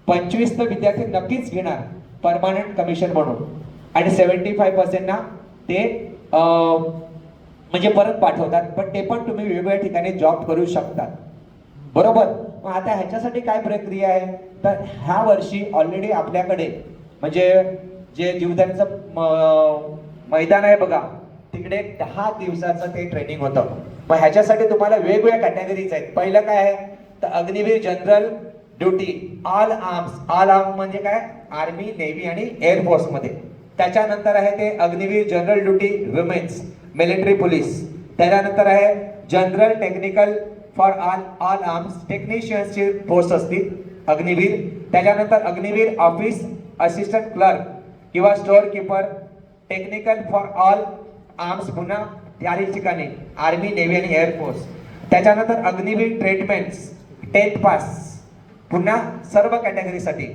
25 तर विद्यार्थी नक्कीच घेणार परमानंट कमिशन म्हणून आणि 75% ना ते म्हणजे परत पाठवतात. पण ते पण तुम्ही वेगवेगळ्या ठिकाणी जॉब करू शकतात, बरोबर. मग आता ह्याच्यासाठी काय प्रक्रिया आहे? तर ह्या वर्षी ऑलरेडी आपल्याकडे म्हणजे जे जीवदानीचं मैदान आहे बघा, तिकडे 10 दिवसाचं ते ट्रेनिंग होतं. मग ह्याच्यासाठी तुम्हाला वेगवेगळ्या कॅटेगरीज आहेत. पहिलं काय आहे तर Agniveer general duty, all arms म्हणजे काय? आर्मी, नेव्ही आणि एअरफोर्स मध्ये. त्याच्यानंतर आहे ते Agniveer general duty women's, military police. त्याच्यानंतर आहे general technical for all arms, टेक्निशियन्सची पोस्ट असतील अग्निवीर. त्याच्यानंतर अग्निवीर ऑफिस असिस्टंट क्लर्क किंवा store keeper, technical for all arms पुन्हा त्याही ठिकाणी आर्मी, नेव्ही आणि एअरफोर्स. त्याच्यानंतर अग्निवीर ट्रेडमेन्स 10th पास पुन्हा सर्व कॅटेगरीसाठी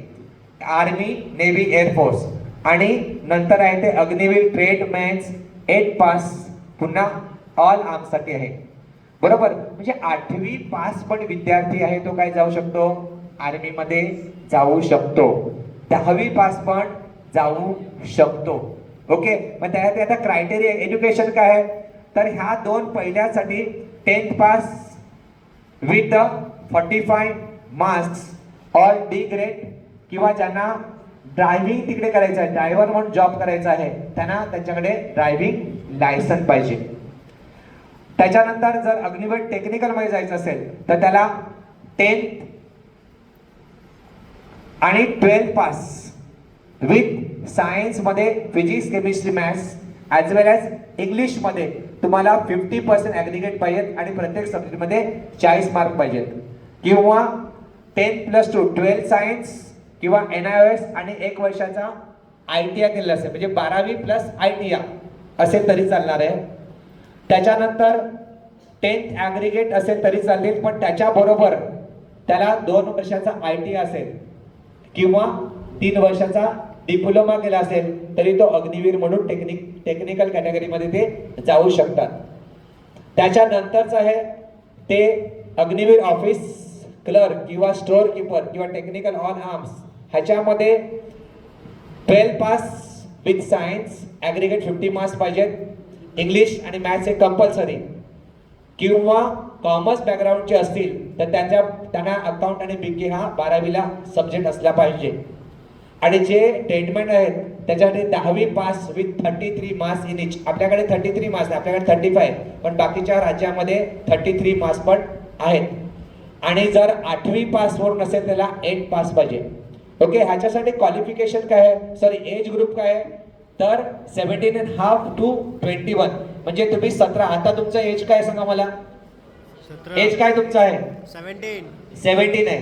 आर्मी, नेव्ही, एअरफोर्स. आणि नंतर आहे ते अग्निवीर ट्रेडमेन्स 8th पास पुन्हा ऑल आर्म्ससाठी आहे, बरोबर. म्हणजे 8वी पास पण विद्यार्थी आहे तो काय जाऊ शकतो? आर्मीमध्ये जाऊ शकतो. 10वी पास पण जाऊ शकतो. ओके. मग त्यात आता क्रायटेरिया एज्युकेशन काय आहे तर ह्या 2 पहिल्यासाठी 10th pass with 45 marks all D grade किंवा ज्यांना ड्रायव्हिंग तिकडे करायचं आहे, ड्रायव्हर म्हणून जॉब करायचा आहे, त्यांना त्यांच्याकडे ड्रायव्हिंग लायसन्स पाहिजे. त्याच्यानंतर जर अग्निवीर टेक्निकल मध्ये जायचं असेल तर त्याला 10th आणि 12th पास विथ सायन्स मध्ये फिजिक्स, केमिस्ट्री, मॅथ्स ॲज वेल ॲज इंग्लिश मध्ये तुम्हाला 50% ॲग्रिगेट पाहिजेत आणि प्रत्येक सब्जेक्टमध्ये 40 मार्क पाहिजेत. किंवा 10+2 12 सायन्स किंवा NIOS आणि 1 वर्षाचा ITI केलेला असेल, म्हणजे 12वी प्लस ITI असेल तरी चालणार आहे. त्याच्यानंतर 10th ॲग्रिगेट असेल तरी चालेल, पण त्याच्याबरोबर त्याला 2 वर्षाचा ITI असेल किंवा 3 वर्षाचा डिप्लोमा केला असेल तरी तो अग्निवीर म्हणून टेक्निकल कॅटेगरीमध्ये ते जाऊ शकतात. त्याच्यानंतरच आहे ते अग्निवीर ऑफिस क्लर्क किंवा स्टोअर कीपर किंवा टेक्निकल ऑल आर्म्स. ह्याच्यामध्ये 12 pass with science aggregate 50 marks पाहिजेत. इंग्लिश आणि मॅथ्स हे कंपल्सरी. किंवा कॉमर्स बॅकग्राऊंडचे असतील तर त्यांना अकाउंट आणि BK हा 12वीला सब्जेक्ट असला पाहिजे. आणि जे ट्रेडमेंट आहेत त्याच्यासाठी 10वी pass with 33 marks in each. आपल्याकडे 33 मार्क्स, आपल्याकडे 35, पण बाकीच्या राज्यामध्ये 33 मार्क्स पण आहेत. आणि जर 8वी पास वरून नसेल त्याला 8 पास पाहिजे. ओके. ह्याच्यासाठी क्वालिफिकेशन काय आहे, सॉरी एज ग्रुप काय आहे तर 17.5 to 21. म्हणजे तुम्ही 17. आता तुमचं एज काय सांगा मला, एज काय तुमचं आहे? 17 आहे.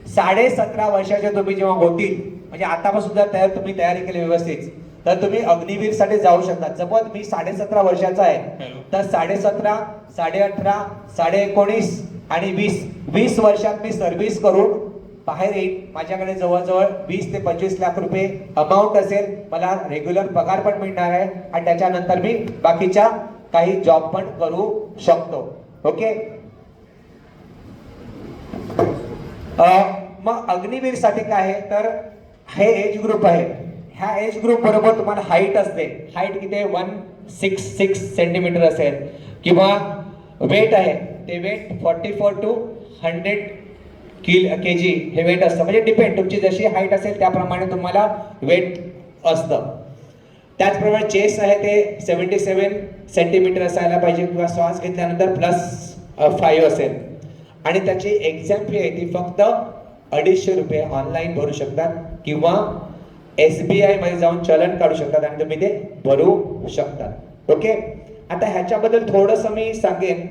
17.5 वर्षाचे तुम्ही जेव्हा होतील, म्हणजे आतापासून जर तुम्ही तयारी केली व्यवस्थित तर तुम्ही अग्निवीर साठी जाऊ शकता. जपत मी 17.5 वर्षाचा आहे तर 17.5, 18.5, 19.5 आणि 20 वर्षात मी सर्व्हिस करून बाहेर येईल, माझ्याकडे जवळजवळ 20 ते 25 लाख रुपये अमाऊंट असेल, मला रेग्युलर पगार पण मिळणार आहे आणि त्याच्यानंतर मी बाकीच्या काही जॉब पण करू शकतो. ओके. मग अग्निवीर साठी काय आहे तर हे एज ग्रुप आहे. ह्या एज ग्रुप बरोबर तुम्हाला हाईट असते. हाईट किती आहे? 166 सेंटीमीटर असेल किंवा वेट आहे ते वेट 44 to 100 kg हे वेट असतं. म्हणजे डिपेंड तुमची जशी हाईट असेल त्याप्रमाणे तुम्हाला वेट असतं. त्याचप्रमाणे चेस्ट आहे ते 77 सेंटीमीटर असायला पाहिजे किंवा श्वास घेतल्यानंतर +5 असेल. आणि त्याची एक्झाम फी आहे ती फक्त 250 रुपये ऑनलाईन भरू शकतात किंवा SBI मध्ये जाऊन चलन काढू शकतात आणि तुम्ही ते भरू शकतात. ओके. आता ह्याच्याबद्दल थोडंसं मी सांगेन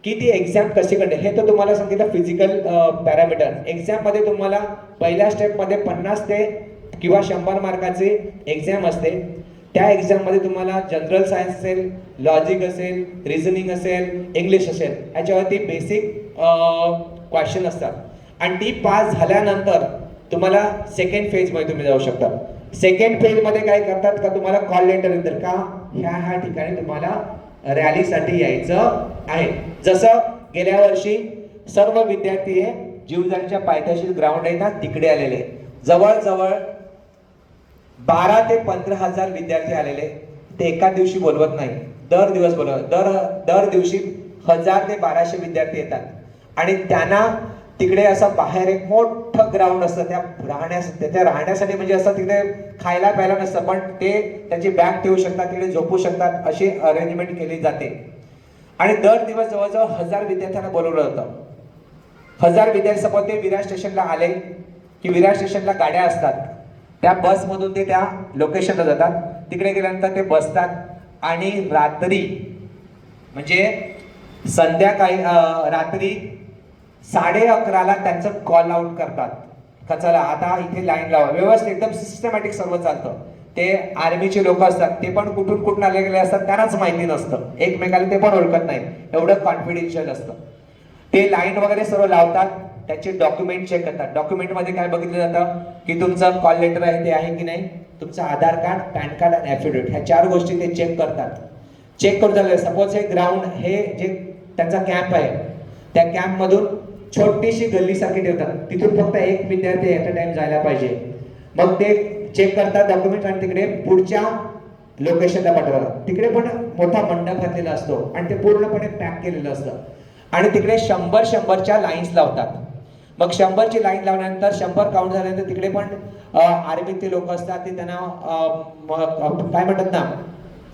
की ती एक्झाम कशी करते. हे तर तुम्हाला सांगितलं फिजिकल पॅरामीटर. एक्झाम मध्ये तुम्हाला पहिल्या स्टेपमध्ये 50 ते किंवा 100 मार्काची एक्झाम असते. त्या एक्झाम मध्ये तुम्हाला जनरल सायन्स असेल, लॉजिक असेल, रिझनिंग असेल, इंग्लिश असेल याच्यावरती बेसिक क्वेश्चन असतात आणि ती पास झाल्यानंतर तुम्हाला सेकंड फेज मध्ये तुम्ही जाऊ शकता. सेकंड फेज मध्ये काय करतात का तुम्हाला कॉल लेटर येतात का ह्या ठिकाणी तुम्हाला रॅलीसाठी यायचं आहे. जसं गेल्या वर्षी सर्व विद्यार्थी हे जीवदानीच्या पायथ्याशी ग्राउंड आहे ना तिकडे आलेले. जवळजवळ 12 ते 15 हजार विद्यार्थी आलेले. ते एका दिवशी बोलवत नाही, दर दिवस बोलवत. दर दिवशी 1000 ते 1200 विद्यार्थी येतात आणि त्यांना तिकडे असं बाहेर एक मोठं ग्राउंड असतं त्या राहण्यासाठी. म्हणजे असं तिकडे खायला प्यायला नसतं पण ते त्यांची बॅग ठेवू शकतात, तिकडे झोपू शकतात अशी अरेंजमेंट केली जाते. आणि दर दिवस जवळजवळ 1000 विद्यार्थ्यांना बोलवलं जातं. 1000 विद्यार्थी सपोज ते विरार स्टेशनला आले की विरार स्टेशनला गाड्या असतात, त्या बसमधून ते त्या लोकेशनला जातात. तिकडे गेल्यानंतर ते बसतात आणि रात्री म्हणजे संध्याकाळी रात्री 11:30ला त्यांचं कॉल आउट करतात का चला आता इथे लाईन लावा. व्यवस्थित एकदम सिस्टमॅटिक सर्व चालतं. ते आर्मीचे लोक असतात, ते पण कुठून आले गेले असतात त्यांनाच माहिती नसतं, एकमेकाला ते पण ओळखत नाही, एवढं कॉन्फिडेन्शियल असतं. ते लाईन वगैरे सर्व लावतात, त्याचे डॉक्युमेंट चेक करतात. डॉक्युमेंटमध्ये काय बघितलं जातं की तुमचं कॉल लेटर आहे ते आहे की नाही, तुमचं आधार कार्ड, पॅन कार्ड आणि ॲफिडेविट ह्या 4 गोष्टी ते चेक करतात. चेक करून झालं. सपोज हे ग्राउंड हे जे त्यांचा कॅम्प आहे त्या कॅम्पमधून छोटीशी गल्लीसारखी ठेवतात, तिथून फक्त एक विद्यार्थी ॲट अ टाइम जायला पाहिजे. मग ते चेक करतात डॉक्युमेंट आणि तिकडे पुढच्या लोकेशनला पाठवतात. तिकडे पण मोठा मंडप घातलेला असतो आणि ते पूर्णपणे पॅक केलेलं असतं आणि तिकडे 100च्या लाईन्स लावतात. मग 100ची लाईन लावल्यानंतर 100 काउंट झाल्यानंतर तिकडे पण आर्मीचे लोक असतात, ते त्यांना काय म्हणतात ना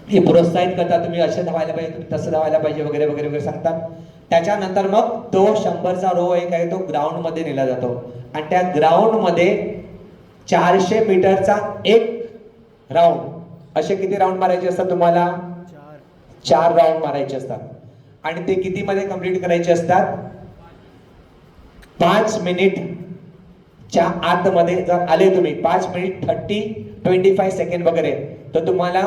हे प्रोत्साहित करतात, तुम्ही असं धावायला पाहिजे, तुम्ही तसं धावायला पाहिजे वगैरे वगैरे वगैरे सांगतात. त्याच्यानंतर मग तो 100चा रो एक आहे तो ग्राउंड मध्ये नेला जातो आणि त्या ग्राउंड मध्ये 400 मीटरचा एक राऊंड. असे किती राऊंड मारायचे असतात तुम्हाला? 4 राऊंड मारायचे असतात आणि ते किती मध्ये कंप्लीट करायचे असतात? 5 मिनिटच्या आतमध्ये जर आले तुम्ही 5 मिनिट 25 सेकंड वगैरे तर तुम्हाला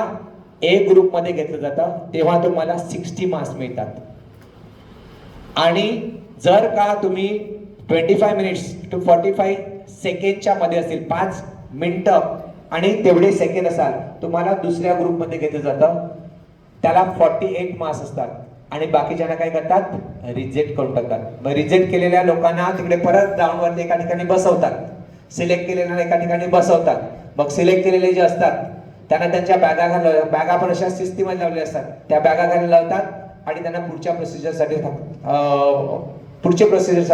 ए ग्रुप मध्ये घेतलं जातं. तेव्हा तुम्हाला 60 मार्क्स मिळतात. आणि जर का तुम्ही 25 मिनिट्स टू 45 सेकंडच्या मध्ये असतील, 5 मिनिटं आणि तेवढे सेकंड असाल, तुम्हाला दुसऱ्या ग्रुपमध्ये घेतलं जातं. त्याला 48 मार्क्स असतात आणि बाकीच्यांना काय करतात? रिजेक्ट करून टाकतात. मग रिजेक्ट केलेल्या लोकांना तिकडे परत ग्राउंडवरती एका ठिकाणी बसवतात, सिलेक्ट केलेल्या एका ठिकाणी बसवतात. मग सिलेक्ट केलेले जे असतात त्यांना त्यांच्या बॅगा पण अशा सिस्टीममध्ये लावलेल्या असतात, त्या बॅगा घालून लावतात आणि त्यांना पुढच्या प्रोसिजरसाठी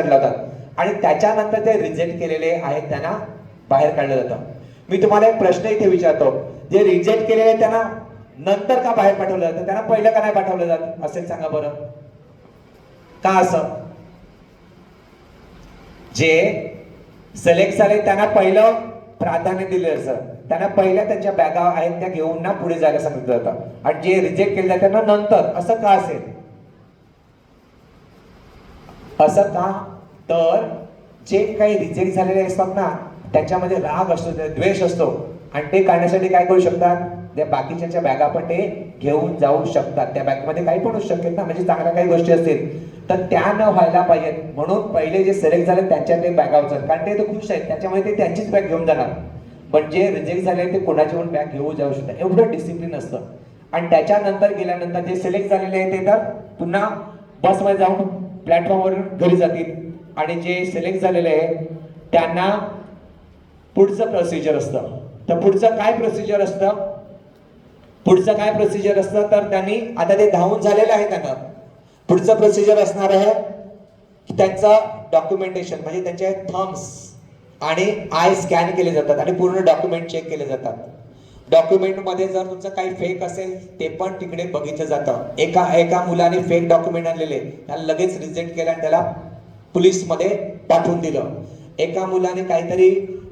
लावतात आणि त्याच्यानंतर ते रिजेक्ट केलेले आहेत त्यांना बाहेर काढलं जातं. मी तुम्हाला एक प्रश्न इथे विचारतो, जे रिजेक्ट केलेले त्यांना नंतर का बाहेर पाठवलं जातं? त्यांना पहिलं का नाही पाठवलं जात असेल सांगा बरं, का असं? जे सिलेक्ट झाले त्यांना पहिलं प्राधान्य दिले असं, त्यांना पहिल्या त्यांच्या बॅगा आहेत त्या घेऊन ना पुढे जायला सांगितलं जातं आणि जे रिजेक्ट केले जातात त्यांना नंतर. असं का असेल? असं का तर जे काही रिजेक्ट झालेले असतात ना त्याच्यामध्ये राग असतो, द्वेष असतो आणि ते काढण्यासाठी काय करू शकतात? त्या बाकीच्या बॅगा पण ते घेऊन जाऊ शकतात. त्या बॅगमध्ये काही पण असू शकतात ना, म्हणजे चांगल्या काही गोष्टी असतील तर त्या न व्हायला पाहिजेत म्हणून पहिले जे सिलेक्ट झाले त्यांच्या ते बॅगावचं, कारण ते खुश आहेत त्याच्यामुळे ते त्यांचीच बॅग घेऊन जाणार. पण जे रिजेक्ट झाले ते कोणाची पण बॅग घेऊ जाऊ शकतात, एवढं डिसिप्लिन असतं. आणि त्याच्यानंतर गेल्यानंतर जे सिलेक्ट झालेले आहे ते तर पुन्हा बसमध्ये जाऊन प्लॅटफॉर्मवरून घरी जातील. आणि जे सिलेक्ट झालेले आहे त्यांना पुढचं प्रोसिजर असतं. तर पुढचं काय प्रोसिजर असतं, पुढचं काय प्रोसिजर असतं तर त्यांनी आता ते धावून झालेलं आहे त्यांना पुढचं प्रोसिजर असणार आहे की त्यांचं डॉक्युमेंटेशन म्हणजे त्यांचे थम्स आणि आय स्कॅन केले जातात आणि पूर्ण डॉक्युमेंट चेक केले जातात. डॉक्युमेंटमध्ये जर तुमचं काही फेक असेल ते पण तिकडे बघितलं जातं. एका मुलाने फेक डॉक्युमेंट आणलेले त्याला लगेच रिजेक्ट केलं आणि त्याला पोलीसमध्ये पाठवून दिलं. एका मुलाने काहीतरी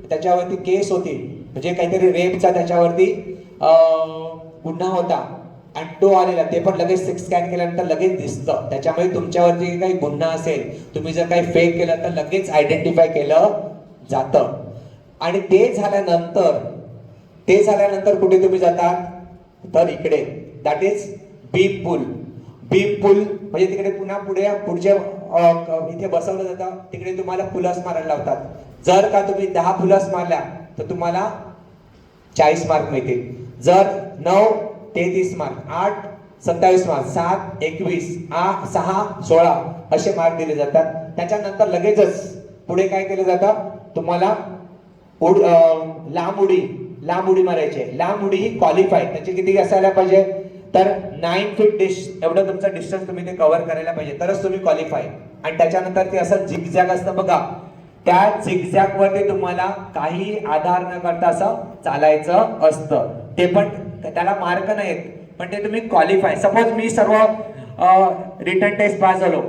त्याच्यावरती केस होती म्हणजे काहीतरी रेपचा त्याच्यावरती गुन्हा होता आणि तो आलेला ते पण लगेच स्कॅन केल्यानंतर लगेच दिसतं. त्याच्यामुळे तुमच्यावरती काही गुन्हा असेल तुम्ही जर काही फेक केलं तर लगेच आयडेंटिफाय केलं जातं. आणि ते झाल्यानंतर कुठे तुम्ही जातात तर इकडे that is beam pool. Beam pool म्हणजे तिकडे पुन्हा पुढचे इथे बसवलं जातं. तिकडे तुम्हाला पुलस मारायला लावतात. जर का तुम्ही 10 पुलस मारल्या तर तुम्हाला 40 मार्क मिळतील. जर 9 33 मार्क, 8 27 मार्क, 7 21, 6 16 असे मार्क दिले जातात. त्याच्यानंतर लगेचच पुढे काय केलं जातं तुम्हाला लांब उडी मारायची. लांब उडी ही क्वालिफाय त्याची किती असायला पाहिजे तर 9 फीट एवढं तुमचं डिस्टन्स तुम्ही ते कव्हर करायला पाहिजे तरच तुम्ही क्वालिफाय. आणि त्याच्यानंतर ते असं झिगझॅग असतं बघा, त्या झिगझॅग वरती तुम्हाला काही आधार न करता असं चालायचं असतं. ते पण त्याला मार्क नाहीत पण ते तुम्ही क्वालिफाय. सपोज मी सर्व रिटन टेस्ट पास झालो,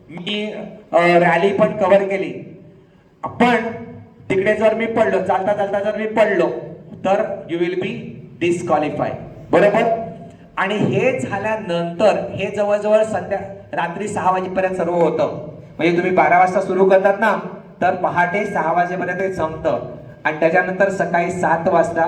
मी रॅली पण कव्हर केली, पण तिकडे जर मी पडलो चालता जर मी पडलो तर यू विल बी डिस्क्वालिफाय. बरोबर. आणि हे झाल्यानंतर हे जवळजवळ रात्री 6 वाजेपर्यंत सर्व होतं. म्हणजे तुम्ही 12 वाजता सुरू करतात ना तर पहाटे 6 वाजेपर्यंत हे संपतं. आणि त्याच्यानंतर सकाळी 7 वाजता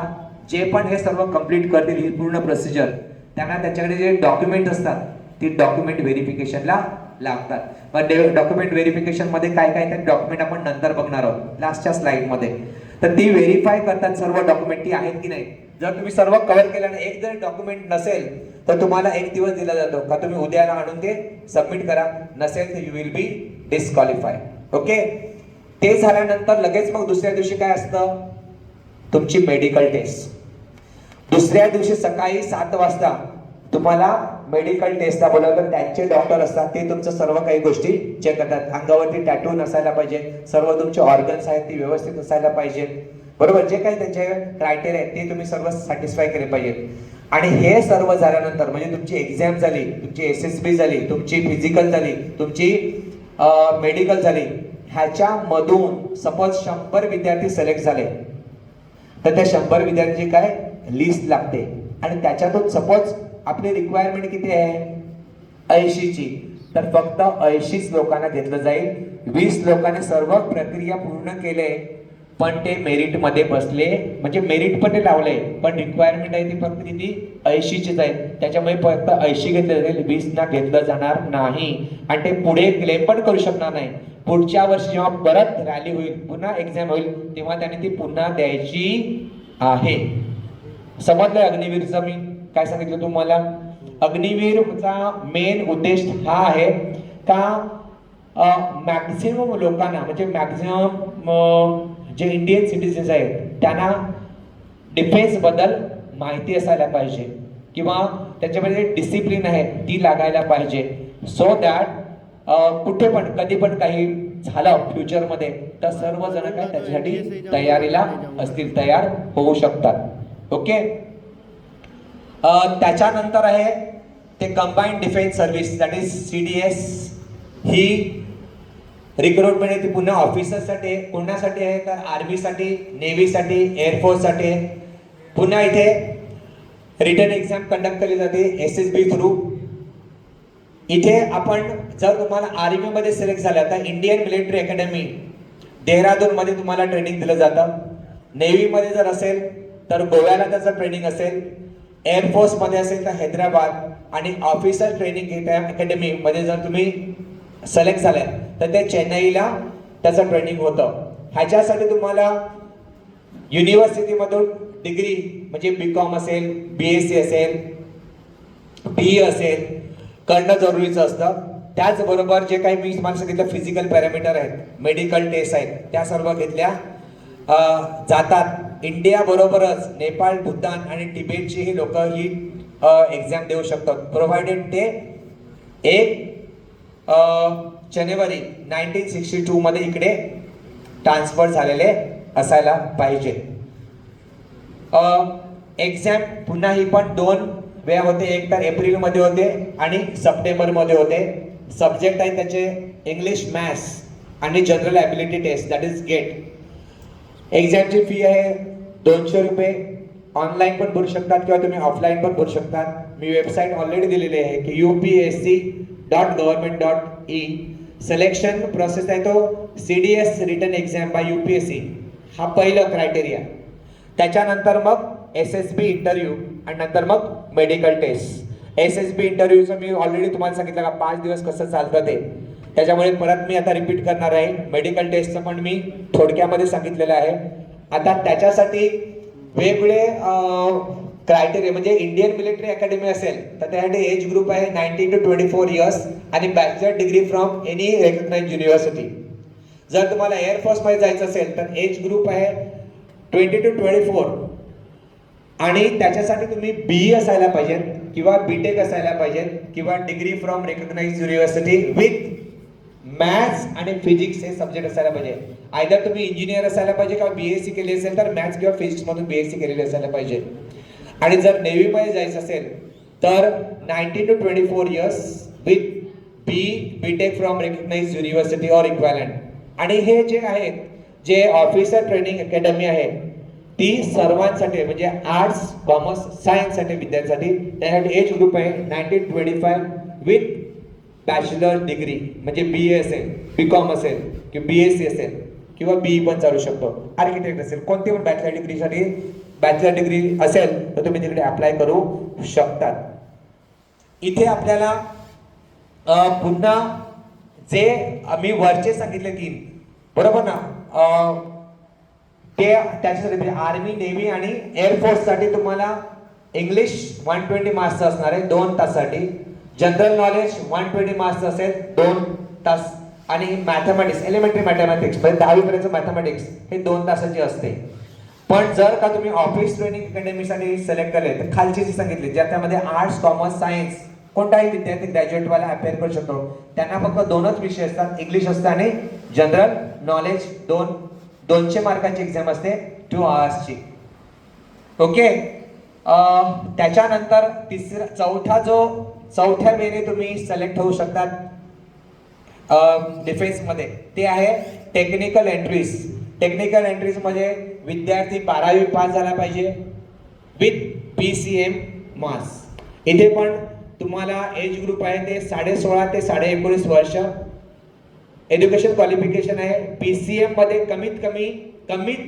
जे पण हे सर्व कंप्लीट करतील ही पूर्ण प्रोसिजर त्यांना त्यांच्याकडे जे डॉक्युमेंट असतात ती डॉक्युमेंट व्हेरिफिकेशनला लागतात. मग डॉक्युमेंट व्हेरिफिकेशन मध्ये काय काय ते डॉक्युमेंट आपण नंतर बघणार आहोत लास्टच्या स्लाइड मध्ये. तर ती व्हेरीफाय करतात सर्व डॉक्युमेंट ती आहेत की नाही. जर तुम्ही सर्व कव्हर केल्याने एक जर डॉक्युमेंट नसेल तर तुम्हाला 1 दिवस दिला जातो का तुम्ही उद्याला आणून ते सबमिट करा. नसेल तर you will be disqualify. Okay. ते झाल्यानंतर लगेच मग दुसऱ्या दिवशी काय असतं तुमची मेडिकल टेस्ट. दुसऱ्या दिवशी सकाळी 7 वाजता तुम्हाला मेडिकल टेस्टला बोलवलं. त्यांचे डॉक्टर असतात ते तुमचं सर्व काही गोष्टी चेक करतात. अंगावरती टॅटू नसायला पाहिजे, सर्व तुमचे ऑर्गन्स आहेत ती व्यवस्थित असायला पाहिजे. बरोबर. जे काही त्यांचे क्रायटेरिया आहेत ते तुम्ही सर्व सॅटिस्फाय केले पाहिजेत. आणि हे सर्व झाल्यानंतर म्हणजे तुमची एक्झाम झाली, तुमची SSB झाली, तुमची फिजिकल झाली, तुमची मेडिकल झाली. ह्याच्यामधून सपोज 100 विद्यार्थी सिलेक्ट झाले तर त्या 100 विद्यार्थ्यांची काय लिस्ट लागते. आणि त्याच्यातून सपोज आपली रिक्वायरमेंट किती आहे 80 ची तर फक्त 80 लोकांना घेतलं जाईल. 20 लोकांनी सर्व प्रक्रिया पूर्ण केले पण ते मेरिट मध्ये बसले म्हणजे मेरिट पण ते लावले पण रिक्वायरमेंट आहे ती फक्त किती 80 चीच आहे. त्याच्यामुळे फक्त 80 घेतले जाईल, 20 ना घेतलं जाणार नाही. आणि ते पुढे क्लेम पण करू शकणार नाही. पुढच्या वर्षी जेव्हा परत रॅली होईल पुन्हा एक्झाम होईल तेव्हा त्यांनी ती पुन्हा द्यायची आहे. समजलंय अग्निवीरचं मी काय सांगितलं तुम्हाला. अग्निवीरचा मेन उद्देश हा आहे का मॅक्झिमम लोकांना म्हणजे मॅक्झिमम जे इंडियन सिटीजन्स आहेत त्यांना डिफेन्स बद्दल माहिती असायला पाहिजे किंवा त्याच्यामध्ये डिसिप्लिन आहे ती लागायला पाहिजे. सो दॅट कुठे पण कधी पण काही झालं फ्युचरमध्ये तर सर्वजण काय त्याच्यासाठी तयारीला असतील, तयार होऊ शकतात. ओके. त्याच्यानंतर आहे ते combined defence service that is CDS. He recruitment आहे ती पुन्हा ऑफिसरसाठी कोणासाठी आहे तर आर्मीसाठी, नेव्हीसाठी, एअरफोर्ससाठी. पुन्हा इथे रिटन एक्झाम कंडक्ट केली जाते SSB थ्रू. इथे आपण जर तुम्हाला आर्मी मध्ये सिलेक्ट झाला तर इंडियन मिलिटरी अकॅडमी देहरादून मध्ये तुम्हाला ट्रेनिंग दिलं जातं. नेव्ही मध्ये जर असेल तर गोव्याला त्याचं ट्रेनिंग असेल. एअरफोर्स मध्ये असेल तर हैदराबाद. आणि ऑफिसर ट्रेनिंग अकॅडमी मध्ये जर तुम्ही सिलेक्ट झाले तर ते चेन्नईला त्याचं ट्रेनिंग होतं. ह्याच्यासाठी तुम्हाला युनिव्हर्सिटीमधून डिग्री म्हणजे BCom असेल, BSc असेल, BE असेल करणं जरुरीचं असतं. त्याचबरोबर जे काही मी तुम्हाला सांगितलं फिजिकल पॅरामीटर आहेत, मेडिकल टेस्ट आहेत, त्या सर्व घेतल्या जातात. इंडिया बरोबरच नेपाळ, भूतान आणि तिबेटची ही लोक ही एक्झाम देऊ शकतात, प्रोव्हाइडेड ते 1 जानेवारी 1962 मध्ये इकडे ट्रान्सफर झालेले असायला पाहिजे. एक्झाम पुन्हा ही पण 2 वेळा होते, एक तर एप्रिलमध्ये होते आणि सप्टेंबरमध्ये होते. सब्जेक्ट आहे त्याचे इंग्लिश, मॅथ्स आणि general ability test, that is GAT. एक्झामची फी आहे 200 रुपये. ऑनलाईन पण भरू शकतात किंवा तुम्ही ऑफलाईन पण भरू शकतात. मी वेबसाईट ऑलरेडी दिलेली आहे की upsc.government.in. सिलेक्शन प्रोसेस आहे तो CDS written exam by UPSC, हा पहिलं क्रायटेरिया. त्याच्यानंतर मग SSB इंटरव्ह्यू आणि नंतर मग मेडिकल टेस्ट. SSB इंटरव्ह्यूचं मी ऑलरेडी तुम्हाला सांगितलं का 5 दिवस कसं चालतं ते, त्याच्यामुळे परत मी आता रिपीट करणार आहे. मेडिकल टेस्टचं पण मी थोडक्यामध्ये सांगितलेलं आहे. आता त्याच्यासाठी वेगवेगळे क्रायटेरिया म्हणजे इंडियन मिलिटरी अकॅडमी असेल तर त्यासाठी एज ग्रुप आहे 19 to 24 इयर्स आणि bachelor degree from any recognised university. जर तुम्हाला एअरफोर्समध्ये जायचं असेल तर एज ग्रुप आहे 20 to 24 आणि त्याच्यासाठी तुम्ही BE असायला पाहिजे किंवा BTech असायला पाहिजे किंवा degree from recognised university with maths आणि फिजिक्स हे सब्जेक्ट असायला पाहिजे. आयदर तुम्ही इंजिनियर असायला पाहिजे किंवा BSc केली असेल तर मॅथ्स किंवा फिजिक्स मधून BSc केलेली असायला पाहिजे. आणि जर नेव्हीमध्ये जायचं असेल तर 19 to 24 years with BTech from recognised university or equivalent. आणि हे जे आहेत जे ऑफिसर ट्रेनिंग अकॅडमी आहे ती सर्वांसाठी म्हणजे आर्ट्स, कॉमर्स, सायन्ससाठी विद्यार्थ्यांसाठी. त्यासाठी एज ग्रुप आहे 19 to 25 विथ बॅचलर डिग्री म्हणजे BA असेल, BCom असेल किंवा BSc असेल किंवा BE पण चालू शकतो. आर्किटेक्ट असेल, कोणती पण बॅचलर डिग्रीसाठी बॅचलर डिग्री असेल तर तुम्ही तिकडे अप्लाय करू शकतात. इथे आपल्याला पुन्हा जे मी वरचे सांगितले 3 बरोबर ना, ते त्याच्यासाठी म्हणजे आर्मी, नेव्ही आणि एअरफोर्ससाठी तुम्हाला इंग्लिश 120 मार्क्स असणार आहे 2 तासासाठी. जनरल नॉलेज 120 मार्क्स असेल 2 तास आणि मॅथमॅटिक्स, एलिमेंटरी मॅथमॅटिक्स म्हणजे 10वी पर्यंत मॅथमॅटिक्स हे 2 तासाची असते. पण जर का तुम्ही ऑफिस ट्रेनिंग अकॅडमीसाठी सिलेक्ट केले तर खालची जी सांगितली ज्याच्यामध्ये आर्ट्स, कॉमर्स, सायन्स कोणताही विद्यार्थी ग्रॅज्युएटवाला अपेअर करू शकतो. त्यांना फक्त 2च विषय असतात, इंग्लिश असतं आणि जनरल नॉलेज. 200 मार्कांची एक्झाम असते 2 आवर्सची. ओके. त्याच्यानंतर चौथ्या वेळी तुम्ही सिलेक्ट होऊ शकतात डिफेन्समध्ये, ते आहे टेक्निकल एंट्रीज. टेक्निकल एंट्रीज मध्ये विद्यार्थी 12वी पास झाला पाहिजे विथ PCM मार्क्स. इथे पण तुम्हाला एज ग्रुप आहे ते 16.5 ते 19.5 वर्ष. एज्युकेशन क्वालिफिकेशन आहे PCM मध्ये कमीत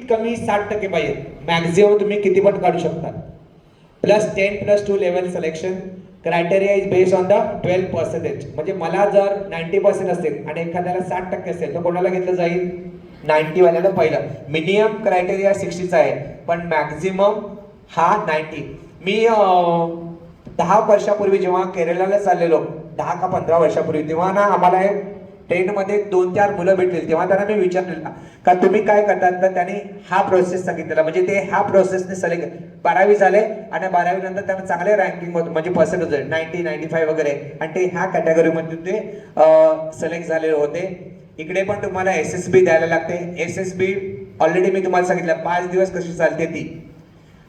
कमी 60% पाहिजे. मॅक्झिमम तुम्ही किती पण काढू शकता. Plus 10+2 level selection. Criteria is based on the 12%. म्हणजे मला जर 90% असेल आणि एखाद्याला 60% असेल तर कोणाला घेतलं जाईल? 90 वाल्याला पहिलं. मिनिमम क्रायटेरिया 60चा आहे पण मॅक्झिमम हा 90. मी 10 वर्षापूर्वी जेव्हा केरळला चाललेलो 10 का 15 वर्षापूर्वी तेव्हा ना आम्हाला ट्रेनमध्ये 2-4 मुलं भेटली. तेव्हा त्यांना मी विचारलेलं का तुम्ही काय करतात, तर त्यांनी हा प्रोसेस सांगितलेला. म्हणजे ते ह्या प्रोसेसने सिलेक्ट 12वी झाले आणि 12वी नंतर त्यांना चांगले रँकिंग होतं म्हणजे पर्सेंट होते 90-95 वगैरे आणि ते ह्या कॅटेगरीमध्ये ते सिलेक्ट झालेले होते. इकडे पण तुम्हाला SSB द्यायला लागते. SSB ऑलरेडी मी तुम्हाला सांगितलं 5 दिवस कशी चालते ती.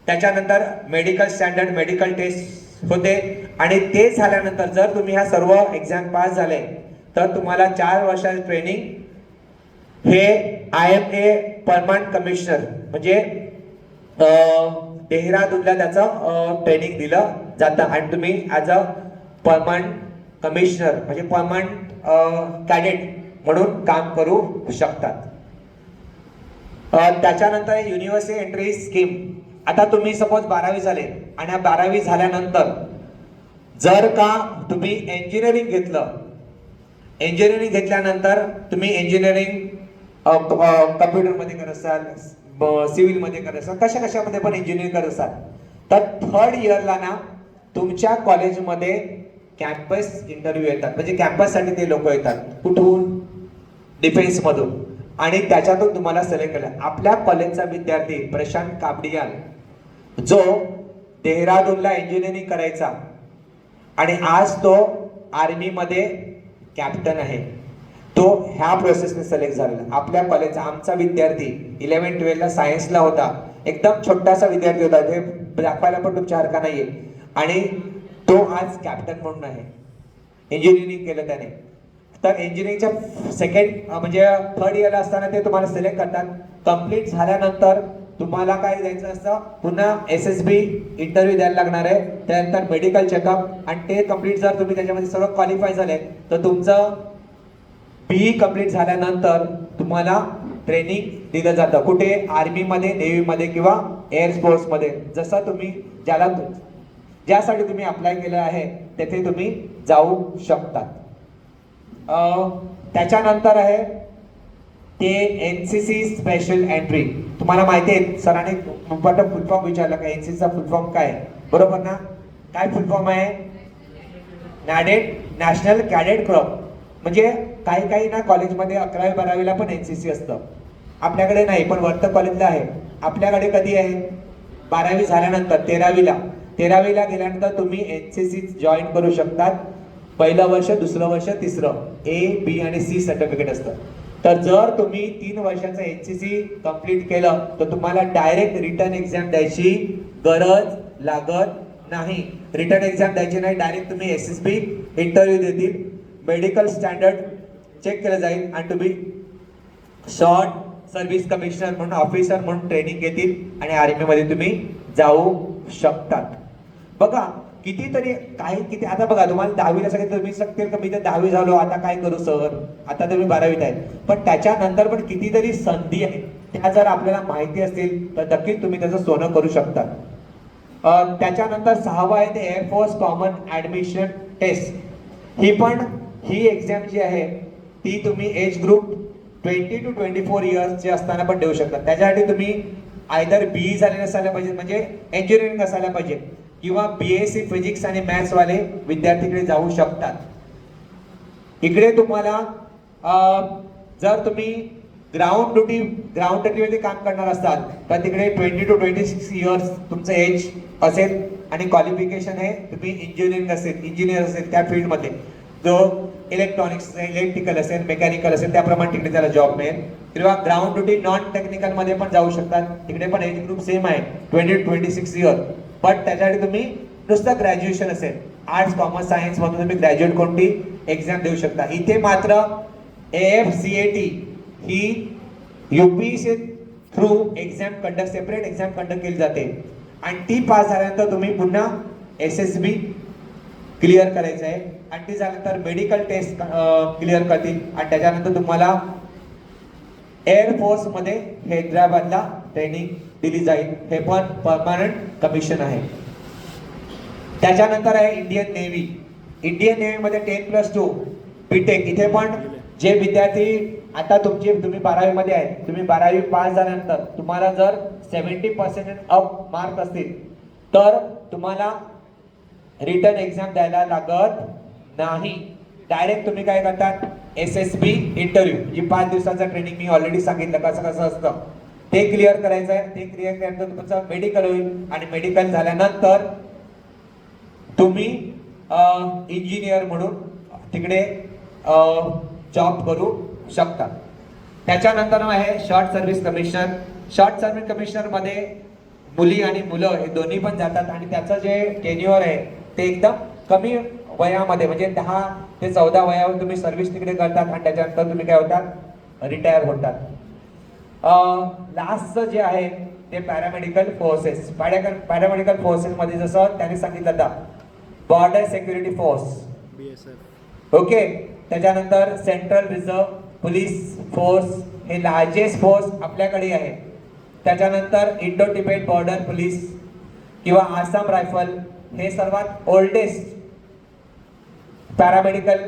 त्याच्यानंतर मेडिकल स्टँडर्ड मेडिकल टेस्ट होते आणि ते झाल्यानंतर जर तुम्ही ह्या सर्व एक्झाम पास झाले तर तुम्हाला 4 वर्षाचे ट्रेनिंग हे IMA परमनंट कमिशनर म्हणजे देहरादूनला त्याचं ट्रेनिंग दिलं जातं आणि तुम्ही ॲज अ परमनंट कमिशनर म्हणजे परमनंट कॅडेट म्हणून काम करू शकतात. त्याच्यानंतर युनिव्हर्सिटी एंट्री स्कीम. आता तुम्ही सपोज 12वी झाले आणि 12वी झाल्यानंतर जर का तुम्ही इंजिनिअरिंग घेतलं इंजिनिअरिंग घेतल्यानंतर तुम्ही इंजिनिअरिंग कम्प्युटरमध्ये करत असाल, सिव्हिलमध्ये करत असाल, कशामध्ये पण इंजिनिअरिंग करत असाल, तर थर्ड इयरला ना तुमच्या कॉलेजमध्ये कॅम्पस इंटरव्ह्यू येतात. म्हणजे कॅम्पससाठी ते लोक येतात. कुठून? डिफेन्समधून. आणि त्याच्यातून तुम्हाला सिलेक्ट केलं. आपल्या कॉलेजचा विद्यार्थी प्रशांत कापडियाल, जो देहरादूनला इंजिनिअरिंग करायचा आणि आज तो आर्मीमध्ये कॅप्टन आहे, तो ह्या प्रोसेसने सिलेक्ट झालेला. आपल्या कॉलेजचा आमचा विद्यार्थी 11-12ला सायन्सला होता, एकदम छोटासा विद्यार्थी होता, ते दाखवायला पण तुमच्या हरकत नाहीये, आणि तो आज कॅप्टन म्हणून आहे. इंजिनिअरिंग केलं त्याने. तर इंजिनिअरिंगच्या सेकंड म्हणजे थर्ड इयरला असताना ते तुम्हाला सिलेक्ट करतात. कम्प्लीट झाल्यानंतर तुम्हाला काय द्यायचं असतं, पुन्हा SSB इंटरव्ह्यू द्यायला लागणार आहे, त्यानंतर मेडिकल चेकअप, आणि ते कम्प्लीट जर तुम्ही त्याच्यामध्ये सगळं क्वालिफाय झाले तर तुमचं BE कम्प्लीट झाल्यानंतर तुम्हाला ट्रेनिंग दिलं जातं. कुठे? आर्मीमध्ये, नेव्हीमध्ये किंवा एअरफोर्समध्ये. जसं तुम्ही ज्यासाठी तुम्ही अप्लाय केलं आहे तेथे तुम्ही जाऊ शकतात. त्याच्यानंतर आहे ते NCC स्पेशल एंट्री. तुम्हाला माहिती आहे, सरांनी इम्पॉर्टंट फुल फॉर्म विचारला का NCCचा फुल फॉर्म काय आहे, बरोबर ना? काय फुल फॉर्म आहे? National cadet club. म्हणजे काही ना कॉलेजमध्ये 11वी-12वीला पण NCC असतं, आपल्याकडे नाही, पण वर्त कॉलेजला आहे. आपल्याकडे कधी आहे? 12वी झाल्यानंतर 13वीला गेल्यानंतर तुम्ही NCC जॉईन करू शकतात. पहिलं वर्ष, दुसरं वर्ष, तिसरं A, B आणि C सर्टिफिकेट असतं. तर जर तुम्ही 3 वर्षाचं NCC कम्प्लीट केलं तर तुम्हाला डायरेक्ट रिटर्न एक्झाम द्यायची गरज लागत नाही. रिटर्न एक्झाम द्यायची नाही, डायरेक्ट तुम्ही SSB इंटरव्ह्यू देतील, मेडिकल स्टँडर्ड चेक केलं जाईल, आणि तुम्ही शॉर्ट सर्व्हिस कमिशनर म्हणून ऑफिसर म्हणून ट्रेनिंग घेतील आणि आर्मीमध्ये तुम्ही जाऊ शकतात. बघा कितीतरी किती. आता बघा, तुम्हाला 10वीला सांगितलं, तुम्ही सांगतील का मी तर 10वी झालो, आता काय करू सर, आता तुम्ही 12वीत आहेत, पण त्याच्यानंतर पण कितीतरी संधी आहेत. त्या जर आपल्याला माहिती असतील तर नक्कीच तुम्ही त्याचं सोनं करू शकता. त्याच्यानंतर 6वं आहे ते एअरफोर्स कॉमन ऍडमिशन टेस्ट. ही एक्झाम जी आहे ती तुम्ही एज ग्रुप 20 to 24 इयर्सचे असताना पण देऊ शकता. त्याच्यासाठी तुम्ही आयदर BE झालेले असायला पाहिजे, म्हणजे इंजिनिअरिंग असायला पाहिजे, किंवा BSc फिजिक्स आणि मॅथ्स वाले विद्यार्थीकडे जाऊ शकतात. इकडे तुम्हाला जर तुम्ही ग्राउंड ड्युटीमध्ये काम करणार असाल तर तिकडे 20 to 26 इयर्स तुमचं एज असेल, आणि क्वालिफिकेशन आहे तुम्ही इंजिनियर असेल त्या फील्डमध्ये, जो इलेक्ट्रॉनिक्स, इलेक्ट्रिकल असेल, मेकॅनिकल असेल, त्याप्रमाणे तिकडे त्याला जॉब मिळेल. किंवा ग्राउंड ड्युटी नॉन टेक्निकल मध्ये पण जाऊ शकतात. तिकडे पण एज ग्रुप सेम आहे, 20 to 26 इयर. पण त्याच्यासाठी तुम्ही नुसतं ग्रॅज्युएशन असेल, आर्ट्स, कॉमर्स, सायन्स मधून तुम्ही ग्रॅज्युएट कोणती एक्झाम देऊ शकता. इथे मात्र AFCAT ही UPSC through separate exam conduct केली जाते, आणि ती पास झाल्यानंतर तुम्ही पुन्हा SSB क्लिअर करायचं आहे, आणि ती झाल्यानंतर मेडिकल टेस्ट क्लिअर करतील, आणि त्याच्यानंतर तुम्हाला एअरफोर्स मध्ये हैदराबादला ट्रेनिंग दिली जाईल. हे पण परमनंट कमिशन आहे. त्याच्यानंतर आहे इंडियन नेव्ही मध्ये 10+2 BTech. इथे पण जे विद्यार्थी आता तुम्ही 12वी मध्ये आहेत, तुम्ही 12वी पास झाल्यानंतर तुम्हाला जर 70% अप मार्क असतील तर तुम्हाला रिटर्न एक्झाम द्यायला लागत नाही. डायरेक्ट तुम्ही काय करतात, SSB इंटरव्ह्यू, जी 5 दिवसाचं ट्रेनिंग मी ऑलरेडी सांगितलं कसं असतं, ते क्लिअर करायचं आहे. ते क्लिअर केल्यानंतर तुमचं मेडिकल होईल, आणि मेडिकल झाल्यानंतर तुम्ही इंजिनियर म्हणून तिकडे जॉब करू शकता. त्याच्यानंतर आहे शॉर्ट सर्व्हिस कमिशनर मध्ये मुली आणि मुलं हे दोन्ही पण जातात, आणि त्याचं जे टेन्युअर आहे ते एकदम कमी वयामध्ये, म्हणजे 10 ते 14 वयावर तुम्ही सर्व्हिस तिकडे करतात, आणि त्याच्यानंतर तुम्ही काय होतात, रिटायर होतात. लास्टचं जे आहे ते पॅरामेडिकल फोर्सेस मध्ये जसं त्यांनी सांगितलं होतं, border security force, BSF. Okay. त्याच्यानंतर सेंट्रल रिझर्व्ह पोलीस फोर्स, हे लार्जेस्ट फोर्स आपल्याकडे आहे. त्याच्यानंतर इंडो तिबेट बॉर्डर पोलीस किंवा आसाम रायफल, हे सर्वात ओल्डेस्ट पॅरामेडिकल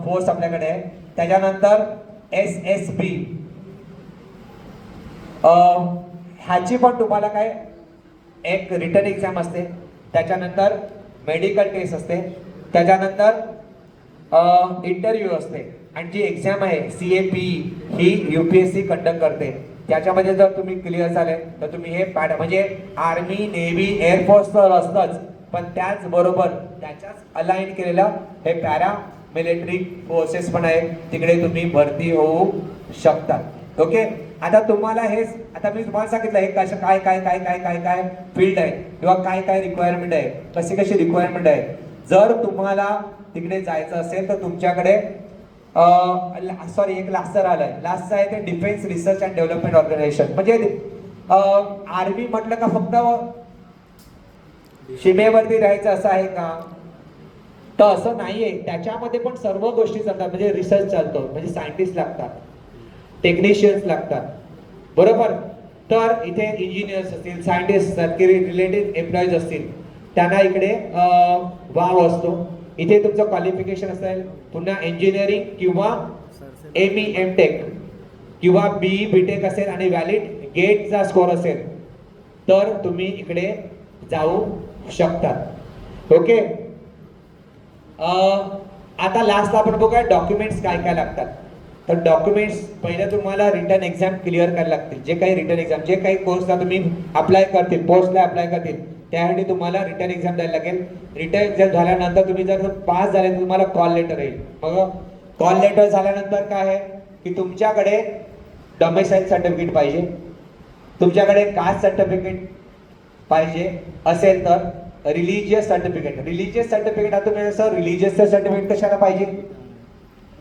फोर्स आपल्याकडे आहे. त्याच्यानंतर SSB, ह्याची पण तुम्हाला काय एक रिटर्न एक्झाम असते, त्याच्यानंतर मेडिकल टेस्ट असते, त्याच्यानंतर इंटरव्ह्यू असते, आणि जी एक्झाम आहे CAPE ही UPSC कंडक्ट करते. त्याच्यामध्ये जर तुम्ही क्लिअर झाले तर तुम्ही हे म्हणजे आर्मी, नेव्ही, एअरफोर्स तर असतंच, पण त्याचबरोबर त्याच्याच अलाइन केलेलं हे पॅरा मिलिटरी फोर्सेस पण आहे, तिकडे तुम्ही भरती होऊ शकता. ओके, आता तुम्हाला हेच, आता मी तुम्हाला सांगितलं हे कसं काय काय काय काय काय काय फील्ड आहे किंवा काय काय रिक्वायरमेंट आहे, कशी कशी रिक्वायरमेंट आहे. जर तुम्हाला तिकडे जायचं असेल तर तुमच्याकडे एक लास्टर आलंय. लास्टचं आहे ते defence research and development organisation. म्हणजे आर्मी म्हटलं का फक्त सीमेवरती राहायचं असं आहे का? तर असं नाहीये, त्याच्यामध्ये पण सर्व गोष्टी चालतात. म्हणजे रिसर्च चालतो, म्हणजे सायंटिस्ट लागतात, टेक्निशियन्स लागतात, बरोबर. तर इथे इंजिनियर्स असतील, सायंटिस्ट असतात, रिलेटेड एम्प्लॉईज असतील, त्यांना इकडे वाव असतो. इथे तुमचं क्वालिफिकेशन असेल पुन्हा इंजिनिअरिंग किंवा ME MTech किंवा BE BTech असेल आणि व्हॅलिड गेटचा स्कोअर असेल तर तुम्ही इकडे जाऊ शकतात. ओके, आता लास्टला आपण बघूया डॉक्युमेंट्स काय काय लागतात. तर डॉक्युमेंट्स पहिलं तुम्हाला रिटर्न एक्झाम क्लिअर करायला लागतील. जे काही रिटर्न एक्झाम, जे काही कोर्सला तुम्ही अप्लाय करतील, पोस्टला अप्लाय करतील, त्यासाठी तुम्हाला रिटर्न एक्झाम द्यायला लागेल. रिटर्न एक्झाम झाल्यानंतर तुम्ही जर पास झाले तर तुम्हाला कॉल लेटर येईल. मग कॉल लेटर झाल्यानंतर काय आहे की तुमच्याकडे डोमेसाईल सर्टिफिकेट पाहिजे, तुमच्याकडे कास्ट सर्टिफिकेट पाहिजे असेल तर रिलिजियस सर्टिफिकेट. रिलिजियस सर्टिफिकेट आता तुम्ही जसं रिलिजियस सर्टिफिकेट कशाला पाहिजे,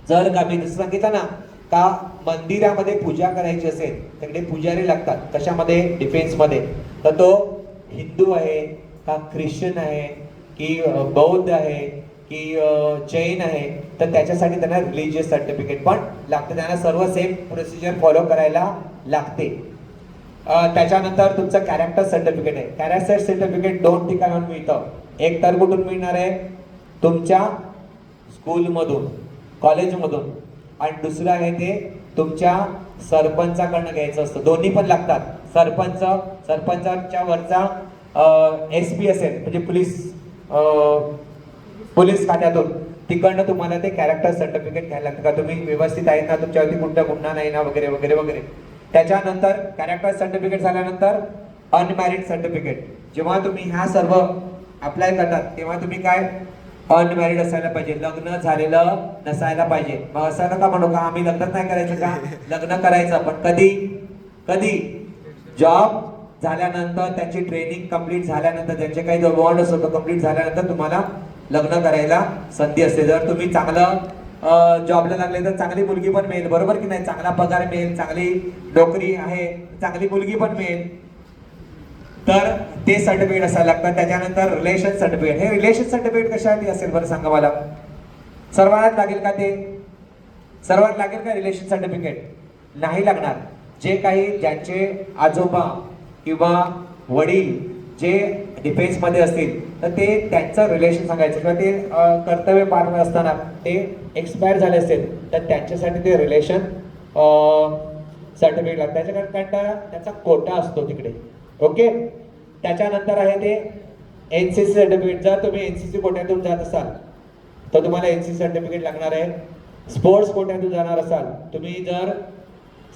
जर का मी जसं सांगितलं ना का मंदिरामध्ये पूजा करायची असेल तिकडे पुजारी लागतात. कशामध्ये? डिफेन्समध्ये. तर तो हिंदू आहे का ख्रिश्चन आहे की बौद्ध आहे की जैन आहे, तर त्याच्यासाठी त्यांना रिलिजियस सर्टिफिकेट पण लागतं. त्यांना सर्व सेम प्रोसिजर फॉलो करायला लागते. त्याच्यानंतर तुमचं कॅरेक्टर सर्टिफिकेट आहे. कॅरेक्टर सर्टिफिकेट 2 ठिकाणाहून मिळतं. एक तर कुठून मिळणार आहे? तुमच्या स्कूलमधून, कॉलेजमधून, आणि दुसरं आहे ते तुमच्या सरपंचाकडनं घ्यायचं असतं. दोन्ही पण लागतात. सरपंचाच्या वरचा SP असेल म्हणजे पोलीस खात्यातून, तिकडनं तुम्हाला ते कॅरेक्टर सर्टिफिकेट घ्यायला लागतं का तुम्ही व्यवस्थित आहेत ना, तुमच्यावरती कोणता गुन्हा नाही ना, वगैरे वगैरे वगैरे. त्याच्यानंतर कॅरेक्टर सर्टिफिकेट झाल्यानंतर अनमॅरिड सर्टिफिकेट. जेव्हा तुम्ही ह्या सर्व अप्लाय करतात तेव्हा तुम्ही काय अनमॅरिड असायला पाहिजे, लग्न झालेलं नसायला पाहिजे. मग असं नका म्हणू का आम्ही लग्नच नाही करायचं का, लग्न करायचं, पण कधी जॉब झाल्यानंतर, त्यांची ट्रेनिंग कंप्लीट झाल्यानंतर, त्यांचे काही जो बॉन्ड असतो कंप्लीट झाल्यानंतर तुम्हाला लग्न करायला संधी असते. जर तुम्ही चांगलं जॉबला लागले तर चांगली मुलगी पण मिळेल, बरोबर की नाही, चांगला पगार मिळेल, चांगली नोकरी आहे, चांगली मुलगी पण मिळेल. तर ते सर्टिफिकेट असायला लागतं. त्याच्यानंतर रिलेशन सर्टिफिकेट. हे रिलेशन सर्टिफिकेट कशासाठी असेल बरं सांगा मला? सर्वात लागेल का ते? सर्वात लागेल का रिलेशन सर्टिफिकेट? नाही लागणार. जे काही ज्यांचे आजोबा किंवा वडील जे डिफेन्समध्ये असतील तर ते त्यांचं रिलेशन सांगायचं, किंवा ते कर्तव्य पार असताना ते एक्सपायर झाले असेल तर त्यांच्यासाठी ते रिलेशन सर्टिफिकेट लागतं. त्याच्याकरता त्याचा कोटा असतो तिकडे. ओके, त्याच्यानंतर आहे ते NCC सर्टिफिकेट. जर तुम्ही NCC कोट्यातून जात असाल तर तुम्हाला NCC सर्टिफिकेट लागणार आहे. स्पोर्ट्स कोट्यातून जाणार असाल, तुम्ही जर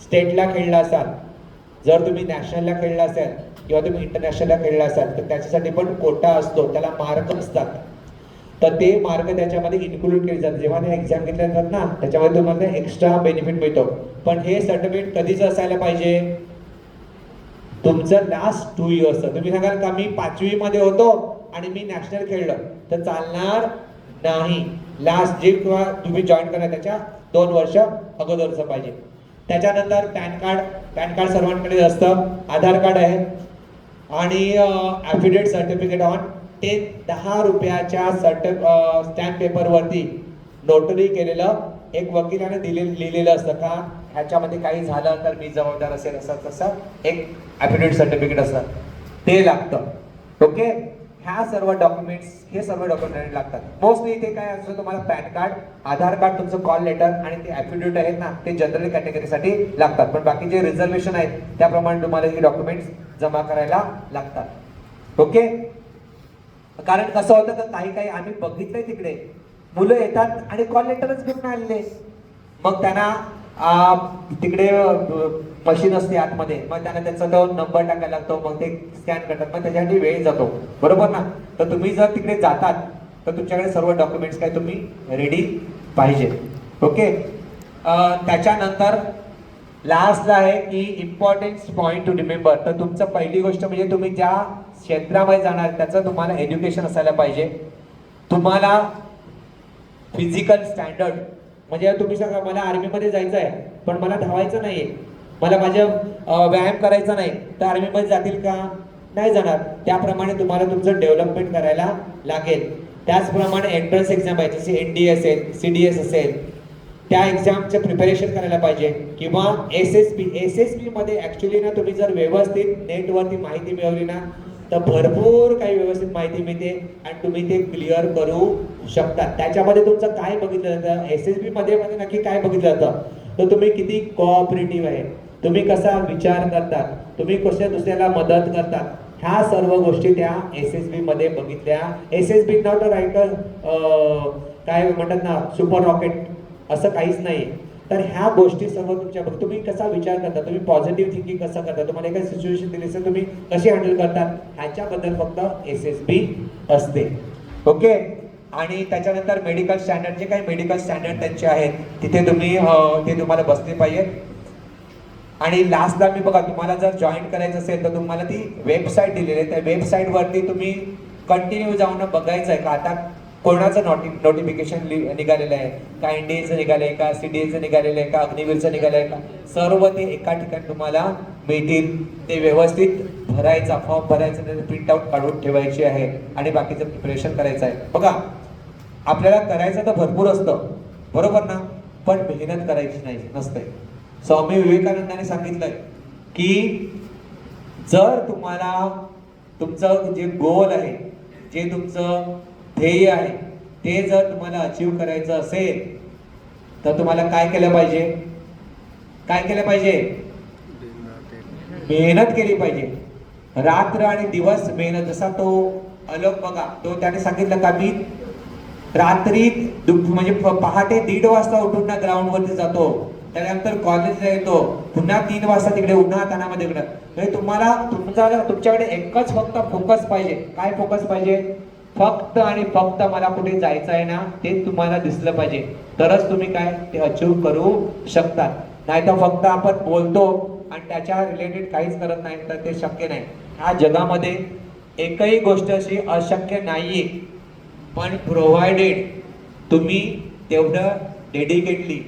स्टेटला खेळला असाल, जर तुम्ही नॅशनलला खेळला असाल किंवा तुम्ही इंटरनॅशनलला खेळला असाल तर त्याच्यासाठी पण कोटा असतो, त्याला मार्क असतात. तर ते मार्क त्याच्यामध्ये इन्क्लूड केले जातात. जेव्हा ते एक्झाम घेतल्या जातात ना त्याच्यामध्ये तुम्हाला एक्स्ट्रा बेनिफिट मिळतो. पण हे सर्टिफिकेट कधीच असायला पाहिजे? तुमचं लास्ट 2 इयर्सचं. तुम्ही सांगाल का मी 5वी मध्ये होतो आणि मी नॅशनल खेळलं, तर चालणार नाही. लास्ट जे किंवा तुम्ही जॉईन करणार त्याच्या 2 वर्ष अगोदरचं पाहिजे. त्याच्यानंतर पॅन कार्ड सर्वांकडे असतं. आधार कार्ड आहे आणि ॲफिडेविट सर्टिफिकेट ऑन ते 10 रुपयाच्या स्टॅम्प पेपरवरती नोटरी केलेलं एक वकिलाने लिहिलेलं असतं का ह्याच्यामध्ये काही झालं तर मी जबाबदार असेल, असं तसं एक ॲफिडेविट सर्टिफिकेट असतं, ते लागतं. ओके, ह्या सर्व डॉक्युमेंट्स हे सर्व डॉक्युमेंट लागतात. मोस्टली इथे काय असतं तुम्हाला पॅन कार्ड, आधार कार्ड, तुमचं कॉल लेटर आणि ते ॲफिडेविट आहेत ना ते जनरल कॅटेगरीसाठी लागतात. पण बाकी जे रिझर्वेशन आहेत त्याप्रमाणे तुम्हाला हे डॉक्युमेंट्स जमा करायला लागतात. ओके. कारण कसं होतं तर काही आम्ही बघितलंय तिकडे मुलं येतात आणि कॉल लेटरच घेऊन आलेले, मग त्यांना तिकडे मशीन असते आतमध्ये, मग त्यांना त्याचा तो नंबर टाकायला लागतो, मग ते स्कॅन करतात, मग त्याच्यासाठी वेळ जातो, बरोबर ना. तर तुम्ही जर तिकडे जातात तर तुमच्याकडे सर्व डॉक्युमेंट्स काय तुम्ही रेडी पाहिजे. ओके. त्याच्यानंतर लास्टला आहे की इम्पॉर्टन्स पॉईंट टू रिमेंबर. तर तुमचं पहिली गोष्ट म्हणजे तुम्ही ज्या क्षेत्रामध्ये जाणार त्याचं तुम्हाला एज्युकेशन असायला पाहिजे. तुम्हाला फिजिकल स्टँडर्ड म्हणजे तुम्ही सांगा मला आर्मीमध्ये जायचं आहे पण मला धावायचं नाहीये, मला माझ्या व्यायाम करायचा नाही, तर आर्मीमध्ये जातील का? नाही जाणार. त्याप्रमाणे तुम्हाला तुमचं डेव्हलपमेंट करायला लागेल. त्याचप्रमाणे एंट्रन्स एक्झाम आहे जसे NDA असेल, CDS असेल, त्या एक्झामचं प्रिपरेशन करायला पाहिजे. किंवा SSB मध्ये ऍक्च्युली ना तुम्ही जर व्यवस्थित नेटवरती माहिती मिळवली ना तर भरपूर काही व्यवस्थित माहिती मिळते आणि तुम्ही ते क्लिअर करू शकता. त्याच्यामध्ये तुमचं काय बघितलं जातं, SSB मध्ये नक्की काय बघितलं जातं, तर तुम्ही किती कोऑपरेटिव्ह आहे, तुम्ही कसा विचार करतात, तुम्ही कशा दुसऱ्याला मदत करतात, ह्या सर्व गोष्टी त्या SSB मध्ये बघितल्या. SSB नॉट अ रायटर काय म्हणतात ना सुपर रॉकेट असं काहीच नाही. तर ह्या गोष्टी सर्व तुमच्या तुम्ही कसा विचार करता, तुम्ही पॉझिटिव्ह थिंकिंग कसं करता, तुम्हाला एखादी सिच्युएशन दिली असेल तुम्ही कशी हँडल करतात, ह्याच्याबद्दल फक्त SSB असते. ओके. आणि त्याच्यानंतर मेडिकल स्टँडर्ड जे काही मेडिकल स्टँडर्ड त्यांचे आहेत तिथे तुम्ही ते तुम्हाला बसले पाहिजे. आणि लास्टला मी बघा तुम्हाला जर जॉईन करायचं असेल तर तुम्हाला ती वेबसाईट दिलेली आहे, त्या वेबसाईटवरती तुम्ही कंटिन्यू जाऊन बघायचं आहे का आता कोणाचं नोटिफिकेशन निघालेलं आहे का, NDAचं निघालं आहे का, CDAचं निघालेलं आहे का, अग्निवीरचं निघालं आहे का, सर्व ते एका ठिकाणी तुम्हाला मिळतील. ते व्यवस्थित भरायचा फॉर्म भरायचं, त्याचं प्रिंटआउट काढून ठेवायची आहे आणि बाकीचं प्रिपरेशन करायचं आहे. बघा आपल्याला करायचं तर भरपूर असतं, बरोबर ना, पण मेहनत करायची नाही नसते. स्वामी विवेकानंदाने सांगितलंय की जर तुम्हाला तुमचं जे गोल आहे, जे तुमचं ध्येय आहे ते जर तुम्हाला अचीव करायचं असेल तर तुम्हाला काय केलं पाहिजे, काय केलं पाहिजे, मेहनत केली पाहिजे. रात्र आणि दिवस मेहनत. जसा तो अलोक बघा तो त्याने सांगितलं का मी रात्री म्हणजे पहाटे 1:30 वाजता उठून ना ग्राउंड वरती जातो, त्यानंतर कॉलेजला येतो, पुन्हा 3 वाजता तिकडे उन्हा तानामध्ये म्हणजे तुम्हाला तुमच्याकडे एकच फक्त फोकस पाहिजे. काय फोकस पाहिजे? फक्त आणि फक्त मला कुठे जायचं आहे ना ते तुम्हाला दिसलं पाहिजे, तरच तुम्ही काय ते अचीव करू शकता. नाही तर फक्त आपण बोलतो आणि त्याच्या रिलेटेड काहीच करत नाही तर ते शक्य नाही. ह्या जगामध्ये एकही गोष्ट अशी अशक्य नाहीये, पण प्रोव्हाइडेड तुम्ही तेवढं डेडिकेटली,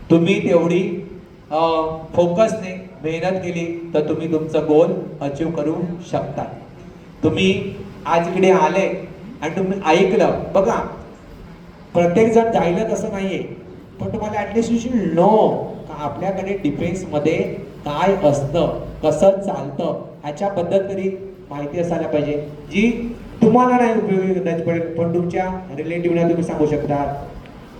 तुम्ही तेवढी फोकसने मेहनत केली तर तुम्ही तुमचं गोल अचीव करू शकता. तुम्ही आज इकडे आले आणि तुम्ही ऐकलं, बघा प्रत्येक जण जायला तसं नाहीये, पण तुम्हाला ऍटलिस्ट यू शुड नो का आपल्याकडे डिफेन्स मध्ये काय असतं, कसं चालतं ह्याच्याबद्दल तरी माहिती असायला पाहिजे, जी तुम्हाला नाही उपयोगी करण्याची पडेल पण तुमच्या रिलेटिव्हला तुम्ही सांगू शकता,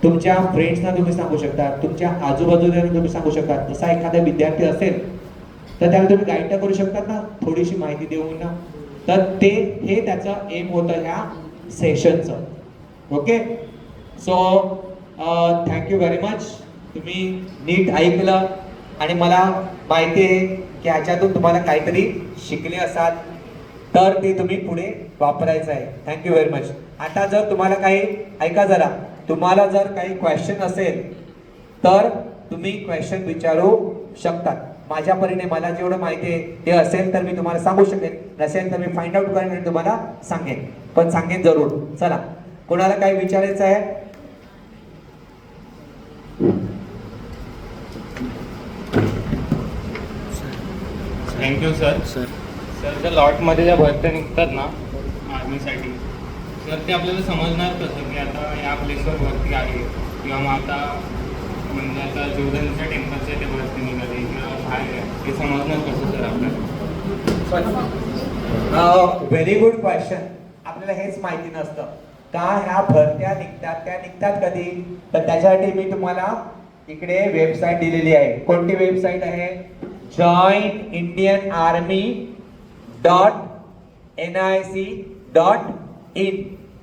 तुमच्या फ्रेंड्सना तुम्ही सांगू शकता, तुमच्या आजूबाजूला तुम्ही सांगू शकता. जसा एखादा विद्यार्थी असेल तर त्याला तुम्ही गाईड तर करू शकतात ना थोडीशी माहिती देऊन ना. तर ते हे त्याचं एम होतं ह्या सेशनचं. Okay. So thank you very much. तुम्ही नीट ऐकलं आणि मला माहिती आहे की ह्याच्यातून तुम्हाला काहीतरी शिकले असाल तर ते तुम्ही पुढे वापरायचं आहे. Thank you very much. आता जर तुम्हाला काही ऐका जरा, तुम्हाला जर काही क्वेश्चन असेल तर तुम्ही क्वेश्चन विचारू शकतात. माझ्या परीने मला जेवढं माहिती आहे ते असेल तर मी तुम्हाला सांगू शकेन, नसेल तर मी फाइंड आउट करेन आणि तुम्हाला सांगेन, पण सांगेन जरूर. चला, कोणाला काही विचारायचं आहे? Thank you sir. सर त्या लॉटमध्ये ज्या भरत्या निघतात ना आर्मीसाठी, तर ते आपल्याला समजणार कसं की आता या प्लेसवर भरती आहे किंवा मग आता म्हणजे आता जीवदानीच्या टेम्पलचे ते भरती निघाली किंवा बाहेर आहे, ते समजणार कसं सर आपल्याला? Very good question. आपल्याला हेच माहिती नसतं का ह्या भरत्या निघतात, त्या निघतात कधी. तर त्याच्यासाठी मी तुम्हाला इकडे वेबसाईट दिलेली आहे. कोणती वेबसाईट आहे? joinindianarmy.nic.in.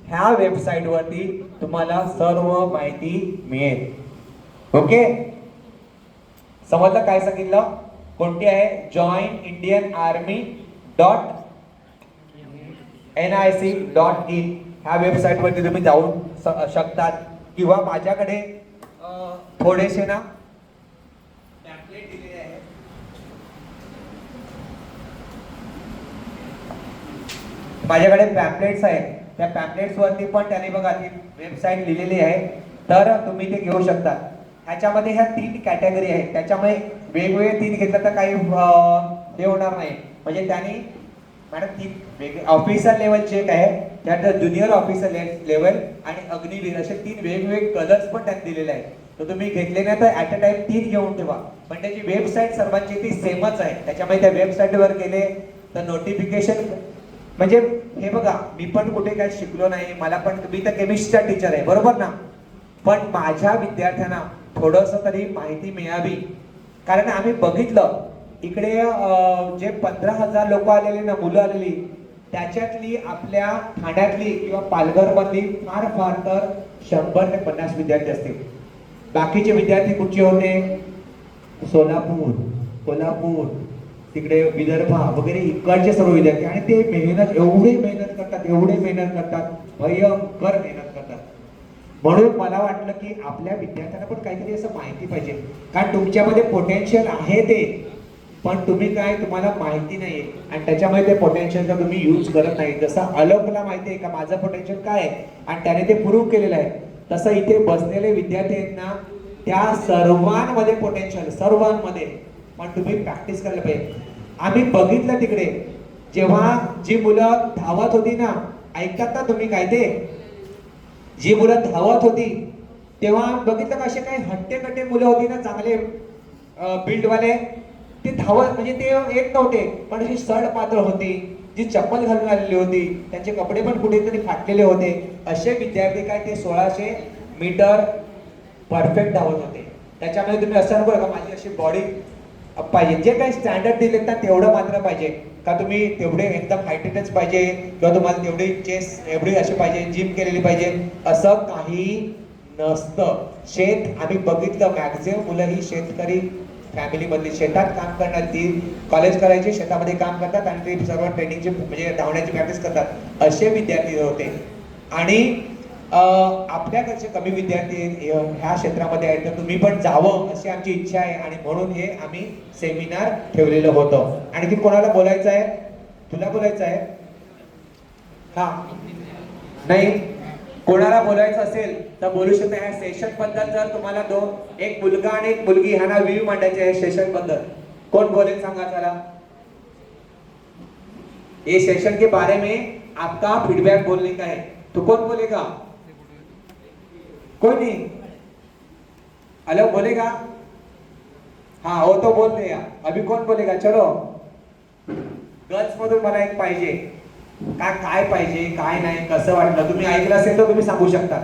ह्या वेबसाईट वरती तुम्हाला सर्व माहिती मिळेल. ओके, समजलं काय सांगितलं? कोणती आहे? joinindianarmy.nic.in. ह्या वेबसाईट वरती तुम्ही जाऊ शकतात किंवा माझ्याकडे थोडेसे ना पॅम्पलेट दिलेले आहे. माझ्याकडे पॅम्पलेट्स आहेत. त्या पॅम्पलेट्स वरती पण त्याने बघा ती वेबसाईट लिहिलेली आहे, तर तुम्ही ते घेऊ शकता. ह्याच्यामध्ये ह्या 3 कॅटेगरी आहेत. त्याच्यामुळे वेगवेगळे 3 घेतलं तर काही हे होणार नाही. म्हणजे त्यांनी मॅडम 3 वेगळे ऑफिसर लेवल चेक आहे, त्यात ज्युनियर ऑफिसर लेवल आणि अग्निवीर असे 3 वेगवेगळे कलर्स पण त्यांनी दिलेले आहेत. तर तुम्ही घेतले नाही तर ऍट अ टाइम 3 घेऊन ठेवा. पण त्याची वेबसाईट सर्वांची ती सेमच आहे. त्याच्यामुळे त्या वेबसाईटवर गेले तर नोटिफिकेशन म्हणजे हे बघा, मी पण कुठे काही शिकलो नाही, मला पण, मी तर केमिस्ट्रीचा टीचर आहे बरोबर ना, पण माझ्या विद्यार्थ्यांना थोडस तरी माहिती मिळावी. कारण आम्ही बघितलं इकडे जे 15,000 लोक आलेले ना, मुलं आलेली, त्याच्यातली आपल्या ठाण्यातली किंवा पालघर मधली फार फार तर 100 ते 50 विद्यार्थी असतील. बाकीचे विद्यार्थी कुठचे होते? सोलापूर, कोल्हापूर, तिकडे विदर्भ वगैरे इकडचे सर्व विद्यार्थी. आणि ते एवढे मेहनत करतात, भयंकर मेहनत करतात. म्हणून मला वाटलं की आपल्या विद्यार्थ्यांना पण काहीतरी असं माहिती पाहिजे. कारण तुमच्यामध्ये पोटेन्शियल आहे ते, पण तुम्ही काय, तुम्हाला माहिती नाहीये आणि त्याच्यामुळे ते पोटेन्शियलचा तुम्ही यूज करत नाही. जसं अलोकला माहिती आहे का माझं पोटेन्शियल काय आहे आणि त्याने ते प्रूव्ह केलेलं आहे, तसं इथे बसलेले विद्यार्थी आहेत ना, त्या सर्वांमध्ये पोटेन्शियल, सर्वांमध्ये. पण तुम्ही प्रॅक्टिस करायला पाहिजे. आम्ही बघितलं तिकडे जेव्हा जी मुलं धावत होती ना, ऐकतात ना तुम्ही काय ते, जी मुलं धावत होती तेव्हा बघितलं का असे काही हट्टे मुलं होती ना, चांगले बिल्डवाले, ते धावत म्हणजे ते येत नव्हते, पण अशी सड पातळ होती, जी चप्पल घालून आलेली होती, त्यांचे कपडे पण कुठेतरी फाटलेले होते. असे विद्यार्थी काय ते 1600 मीटर परफेक्ट धावत होते. त्याच्यामध्ये तुम्ही असं नको का माझी अशी बॉडी पाहिजे, जे काही स्टँडर्ड दिलेत ना तेवढं मात्र पाहिजे का, तुम्ही तेवढे एकदम हायटेडच पाहिजे किंवा तुम्हाला तेवढी चेस्ट एवढी अशी पाहिजे, जिम केलेली पाहिजे, असं काही नसतं. शेत आम्ही बघितलं, मॅक्झिमम मुलं ही शेतकरी फॅमिली मधली, शेतात काम करणार, ती कॉलेज करायची, शेतामध्ये काम करतात आणि ते सर्व ट्रेनिंगची म्हणजे धावण्याची प्रॅक्टिस करतात, असे विद्यार्थी होते. आणि आपल्याकडचे कमी विद्यार्थी ह्या क्षेत्रामध्ये आहेत, तर तुम्ही पण जावं अशी आमची इच्छा आहे आणि म्हणून हे आम्ही सेमिनार ठेवलेलं होतं. आणि ती कोणाला बोलायचं आहे? तुला बोलायचं आहे? हा नाही, कोणाला बोलायचं असेल तर बोलू शकता. ह्या सेशन बद्दल जर तुम्हाला एक मुलगा आणि एक मुलगी ह्यांना व्ह्यू मांडायचे आहे सेशन बद्दल, कोण बोलेल सांगा चला. ये सेशन के बारे में आपका फीडबैक बोलने का है, तो कौन बोलेगा? कोई नहीं, अलग बोलेगा? हाँ वो तो बोल दिया, अभी कौन बोलेगा? चलो गर्ल्स मधून मला एक पाहिजे, काय पाहिजे, काय नाही, कसं वाटलं, तुम्ही ऐकलं असेल तर तुम्ही सांगू शकता.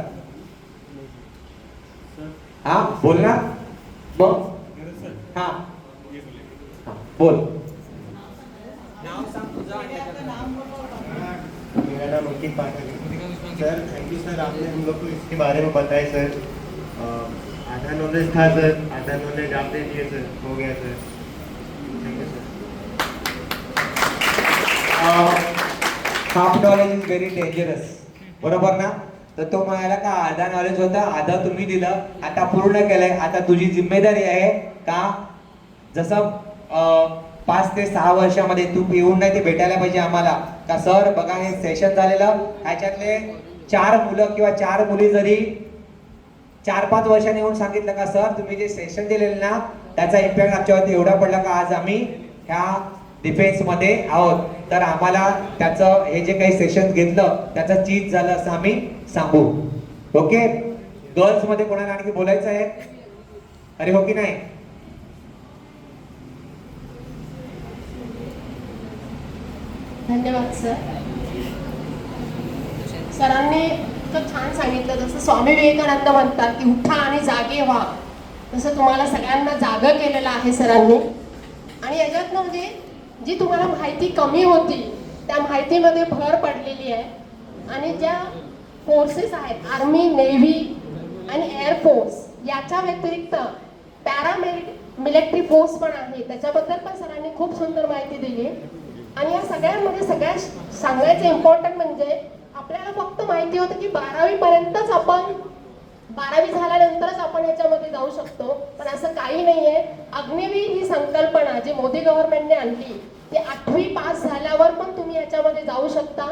हा बोल ना मग. हा बोल, नाव सांग तुझं. मेरा नाम अंकित पाठक है सर. थैंक यू सर, आपने हम लोग को इसके बारे में बताया सर. आधा नॉलेज था सर, आधा नॉलेज आपने दिए सर, हो गया sir. Thank you sir. Half knowledge is very dangerous, बरोबर ना. तर तो म्हणाला का आधा नॉलेज होता, आधा तुम्ही दिलं, आता पूर्ण केलंय. आता तुझी जिम्मेदारी आहे का, जसं 5 ते 6 वर्षामध्ये तू येऊन नाही ते भेटायला पाहिजे आम्हाला का, सर बघा हे सेशन झालेलं, ह्याच्यातले 4 मुलं किंवा 4 मुली जरी 4-5 वर्षांनी येऊन सांगितलं का, सर तुम्ही जे सेशन दिलेलं ना त्याचा इम्पॅक्ट आमच्यावरती एवढा पडला का आज आम्ही ह्या डिफेन्स मध्ये आहोत, तर आम्हाला त्याचं हे जे काही सेशन घेतलं त्याचं चीज झालं असं आम्ही सांगू. ओके, गर्ल्स मध्ये कोणाला आणखी बोलायचं आहे? अरे हो की नाही? धन्यवाद सर. सरांनी इतकं छान सांगितलं, जसं स्वामी विवेकानंद म्हणतात की उठा आणि जागे व्हा, तसं तुम्हाला सगळ्यांना जागं केलेलं आहे सरांनी. आणि याच्यातनं म्हणजे जी तुम्हाला माहिती कमी होती त्या माहितीमध्ये भर पडलेली आहे. आणि ज्या फोर्सेस आहेत आर्मी, नेव्ही आणि एअरफोर्स याच्या व्यतिरिक्त मिलिटरी फोर्स पण आहे, त्याच्याबद्दल पण सरांनी खूप सुंदर माहिती दिली. आणि या सगळ्यांमध्ये सगळ्यात सांगायचं इम्पॉर्टंट म्हणजे आपल्याला फक्त माहिती होतं की 12वी पर्यंतच आपण 12वी झाल्यानंतरच आपण याच्यामध्ये जाऊ शकतो, पण असं काही नाहीये. अग्निवीर ही संकल्पना जी मोदी गव्हर्नमेंटने आणली ती 8वी पास झाल्यावर पण तुम्ही याच्यामध्ये जाऊ शकता,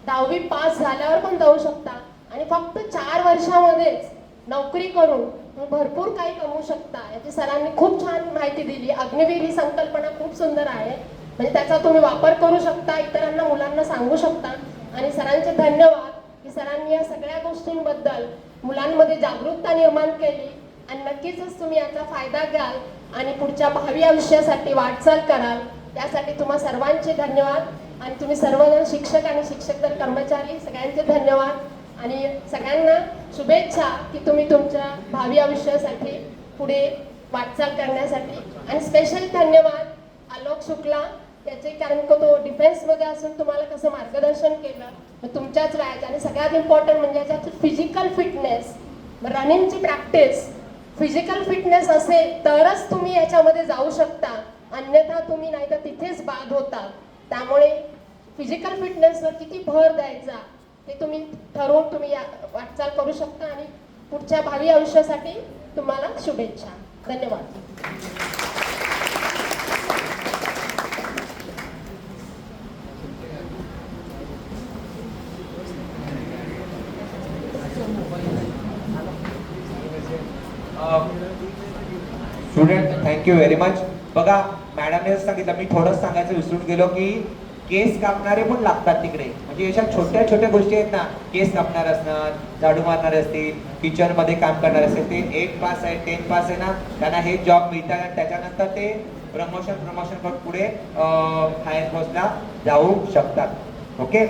10वी पास झाल्यावर पण जाऊ शकता आणि फक्त 4 वर्षामध्येच नोकरी करून तुम्ही भरपूर काही कमवू शकता. याची सरांनी खूप छान माहिती दिली. अग्निवीर ही संकल्पना खूप सुंदर आहे, म्हणजे त्याचा तुम्ही वापर करू शकता, इतरांना मुलांना सांगू शकता. आणि सरांचे धन्यवाद की सरांनी या सगळ्या गोष्टींबद्दल मुलांमध्ये जागरूकता निर्माण केली. आणि नक्कीच तुम्ही याचा फायदा घ्याल आणि पुढच्या भावी आयुष्यासाठी वाटचाल कराल. त्यासाठी तुम्हा सर्वांचे धन्यवाद. आणि तुम्ही सर्वजण शिक्षक आणि शिक्षक कर्मचारी सगळ्यांचे धन्यवाद. आणि सगळ्यांना शुभेच्छा की तुम्ही तुमच्या भावी आयुष्यासाठी पुढे वाटचाल करण्यासाठी. आणि स्पेशल धन्यवाद आलोक शुक्ला याचे, कारण तो डिफेन्समध्ये असून तुम्हाला कसं मार्गदर्शन केलं तुमच्याच वयाच्या. आणि सगळ्यात इम्पॉर्टंट म्हणजे याच्यात फिजिकल फिटनेस, रनिंगची प्रॅक्टिस, फिजिकल फिटनेस असेल तरच तुम्ही याच्यामध्ये जाऊ शकता, अन्यथा तुम्ही नाही तर तिथेच बाद होता. त्यामुळे फिजिकल फिटनेसवर किती भर द्यायचा ते तुम्ही ठरवून तुम्ही वाटचाल करू शकता. आणि पुढच्या भावी आयुष्यासाठी तुम्हाला शुभेच्छा. धन्यवाद. Student thank you very much. बघा मॅडमने सांगितलं, मी थोडंच सांगायचं विसरून गेलो की केस कापणारे पण लागतात तिकडे. म्हणजे अशा छोट्या छोट्या गोष्टी आहेत ना, केस कापणार असणार, झाडू मारणारे असतील, किचनमध्ये काम करणारे असतील, ते 8 पास आहे 10 पास आहे ना, त्यांना हे जॉब मिळतात आणि त्याच्यानंतर ते प्रमोशन करून पुढे हायर पोस्टला जाऊ शकतात. Okay,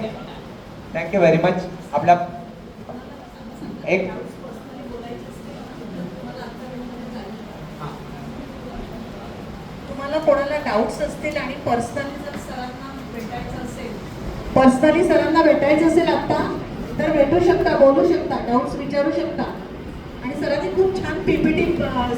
thank you very much. आपला एक तुम्हाला कोणाला डाऊट्स असतील आणि पर्सनली जर सरांना भेटायचं असेल, पर्सनली सरांना भेटायचं असेल आता तर भेटू शकता, बोलू शकता, डाऊट्स विचारू शकता. आणि सरांनी खूप छान पीपीटी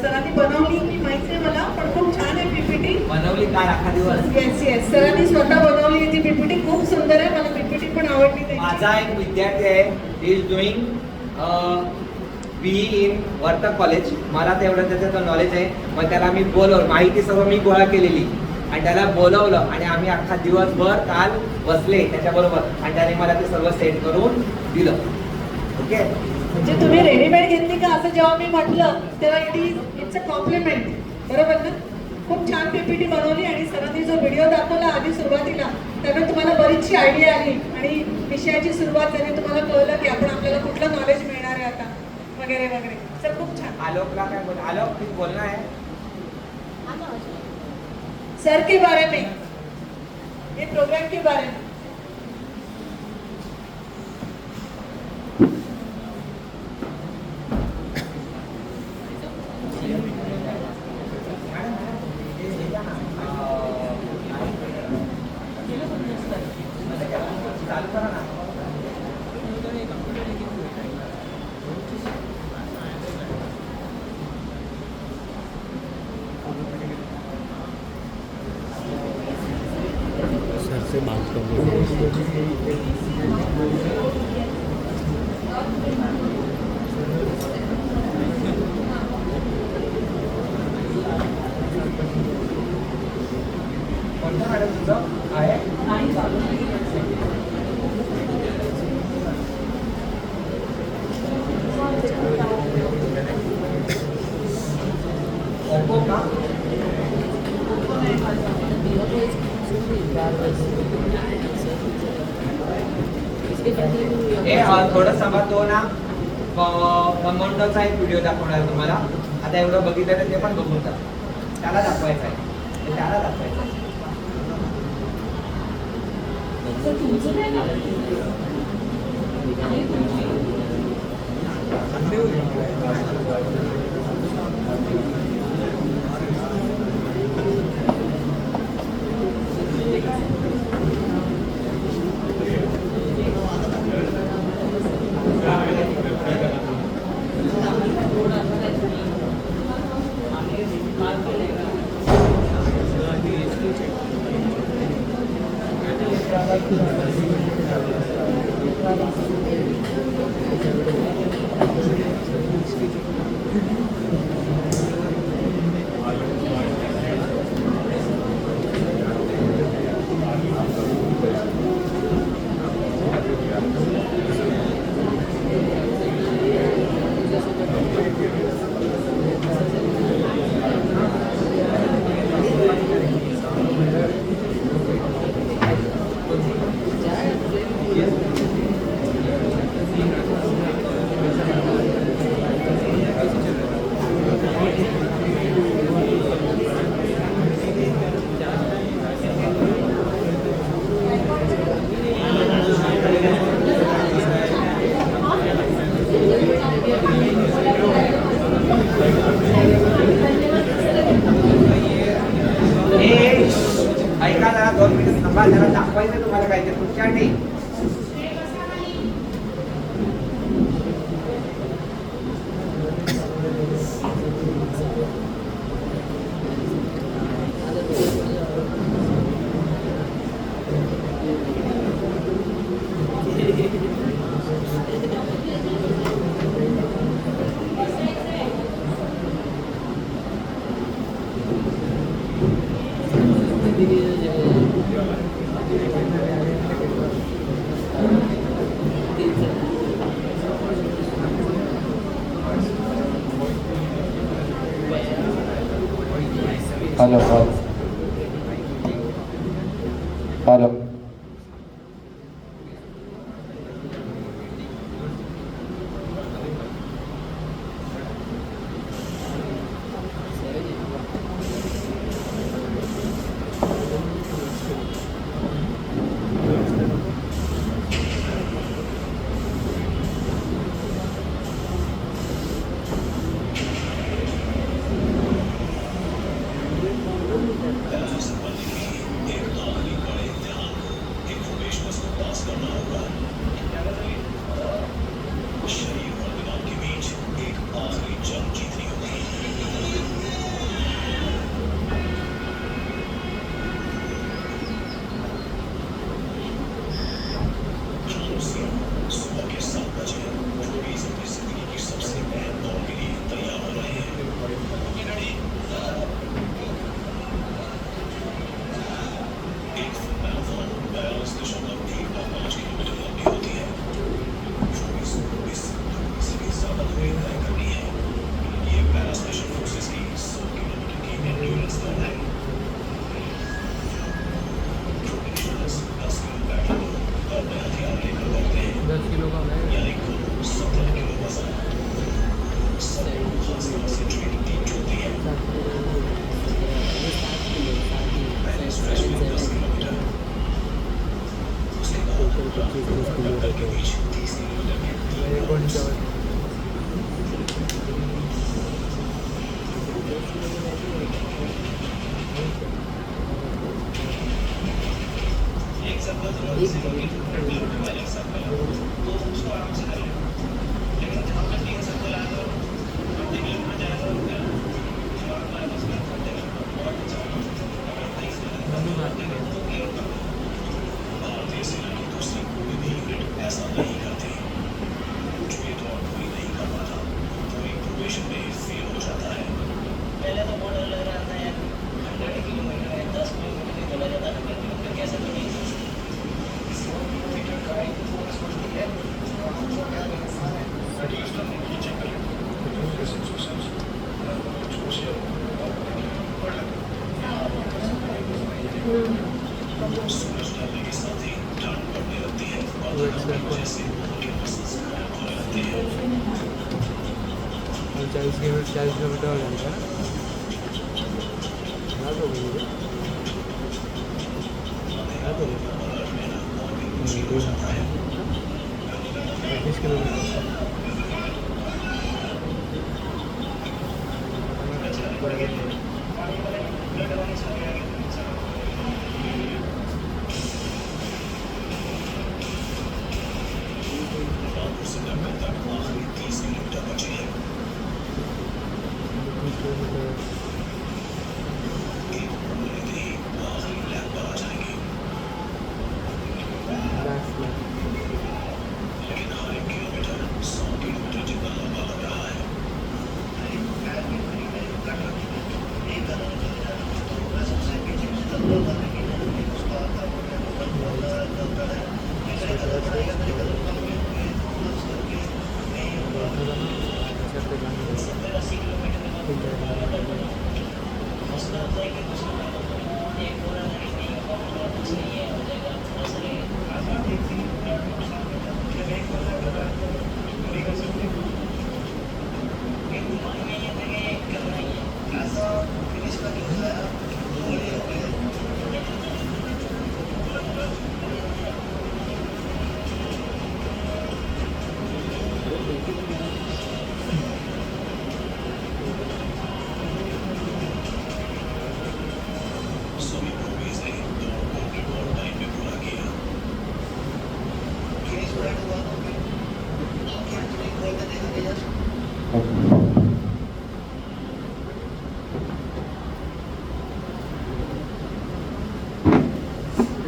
सरांनी बनवली, मी माहिती आहे मला, पण खूप छान आहे पीपीटी बनवली काल अख्खा दिवस. येस सरांनी स्वतः बनवली ती पीपीटी, खूप सुंदर आहे, मला पीपीटी पण आवडली त्यांची. माझा एक विद्यार्थी आहे, is doing BE in Vartak college. मला तेवढं त्याचं नॉलेज आहे. मग त्याला मी बोलवलं, माहिती सर्व मी गोळा केलेली आणि त्याला बोलवलं आणि आम्ही अख्खा दिवसभर काल बसले त्याच्याबरोबर आणि त्याने मला ते सर्व सेट करून दिलं. ओके, म्हणजे तुम्ही रेडीमेड घेतली का असं जेव्हा मी म्हटलं तेव्हा इट्स अ कॉम्प्लिमेंट, बरोबर ना? खूप छान पीपीटी बनवली आणि सरांनी जो व्हिडिओ दाखवला आधी सुरुवातीला त्यामुळे तुम्हाला बरीचशी आयडिया आली आणि विषयाची सुरुवात झाली, तुम्हाला कळलं की आपल्याला कुठलं नॉलेज मिळणार आहे आता वगैरे वगैरे. सर खूप छान. आलोकला काय बोल, आलोक कुछ बोलना है? सर के बारे में, ये प्रोग्राम के बारे में. से बात कर थोडं सांगा तो ना कमांडोचा एक व्हिडिओ दाखवणार तुम्हाला. आता एवढं बघितलं तर ते पण बघून जा. त्याला दाखवायचं आहे, त्याला दाखवायचं आहे. ऐका जरा 2 मिनिट थांबा, जरा दाखवायचं तुम्हाला काय ते तुमच्यासाठी. Hello hello.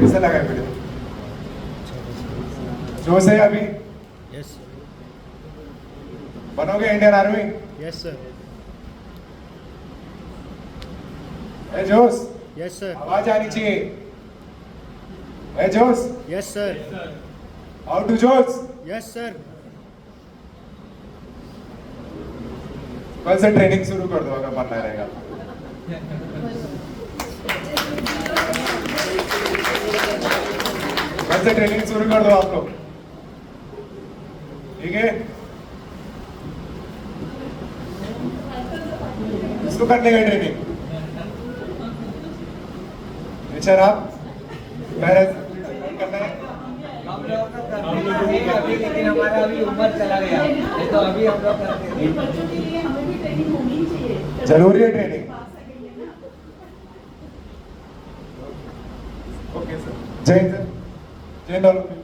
कैसा लगा वीडियो? जोश है अभी? यस बनोगे इंडियन आर्मी? यस सर है जोश? यस सर आवाज आनी चाहिए। है जोश? यस सर हाउ टू जोश? यस सर कल से ट्रेनिंग शुरू कर दो अगर बनना रहेगा। कल से ट्रेनिंग शुरू कर दो आप लोग, ठीक है? इसको करने का ट्रेनिंग नेचर आप करना है। हम लोग का करने का है अभी, लेकिन हमारा अभी उम्र चला गया, नहीं तो अभी हम लोग करते हैं। बच्चों के लिए हमें भी ट्रेनिंग होनी चाहिए। जरूरी है training. Okay sir, Jai Hind sir, Jai Hind all of you.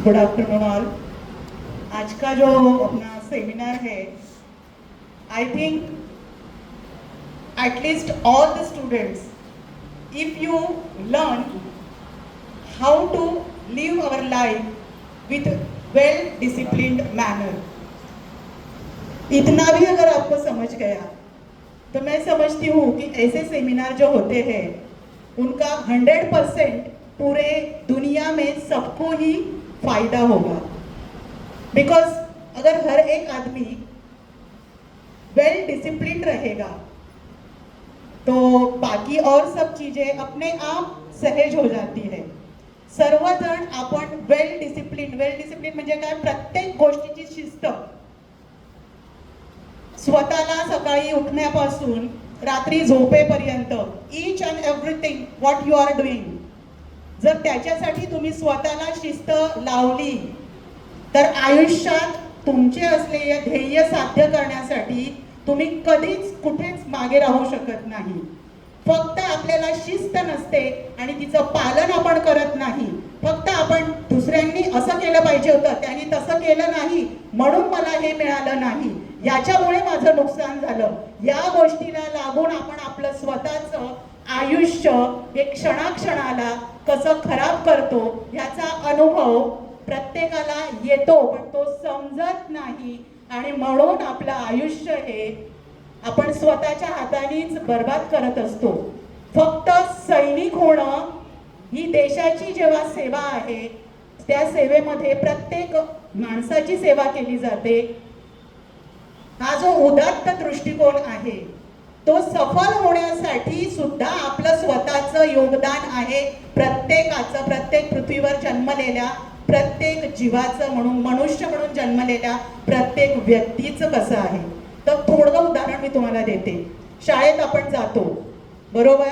Good afternoon all. आज का जो अपना सेमिनार है, I think at least all the students, if you learn how to live our life with well disciplined manner, इतना भी अगर आपको समझ गया तो मैं समझती हूँ कि ऐसे सेमिनार जो होते हैं उनका 100% पूरे दुनिया में सबको ही फायदा होगा। बिकॉज अगर हर एक आदमी वेल डिसिप्लिन रहेगा तो बाकी और सब चीजें अपने आप सहज हो जाती है। सर्वजण आपण वेल डिसिप्लिन म्हणजे काय, प्रत्येक गोष्टीची शिस्त, स्वतःला सकाळी उठण्यापासून रात्री झोपेपर्यंत each and everything what you are doing, जर त्याच्यासाठी तुम्ही स्वतःला शिस्त लावली तर आयुष्यात तुमचे असलेले ध्येय साध्य करण्यासाठी तुम्ही कधीच कुठेच मागे राहू शकत नाही। फक्त आपल्याला शिस्त नसते आणि तिचं पालन आपण करत नाही, फक्त आपण दुसऱ्यांनी असं केलं पाहिजे होतं, त्यांनी तसं केलं नाही म्हणून मला हे मिळालं नाही, याच्यामुळे माझं नुकसान झालं, या गोष्टीला लागून आपण आपलं स्वतःचं आयुष्य हे क्षणाक्षणाला कसं खराब करतो याचा अनुभव प्रत्येकाला येतो, पण तो समजत नाही आणि म्हणून आपलं आयुष्य हे आपण स्वतःच्या हातानेच बर्बाद करत असतो। फक्त सैनिक होणं ही देशाची जेव्हा सेवा आहे, त्या सेवेमध्ये प्रत्येक माणसाची सेवा केली जाते। हा जो उदात्त दृष्टिकोन आहे तो सफल होण्यासाठी सुद्धा आपलं स्वतःचं योगदान आहे, प्रत्येकाचं, प्रत्येक पृथ्वीवर जन्मलेल्या प्रत्येक जीवाचं, म्हणून मनुष्य म्हणून जन्मलेल्या प्रत्येक व्यक्तीचं कसं आहे। तर थोडं उदाहरण मी तुम्हाला देते। शाळेत आपण जातो बरोबर,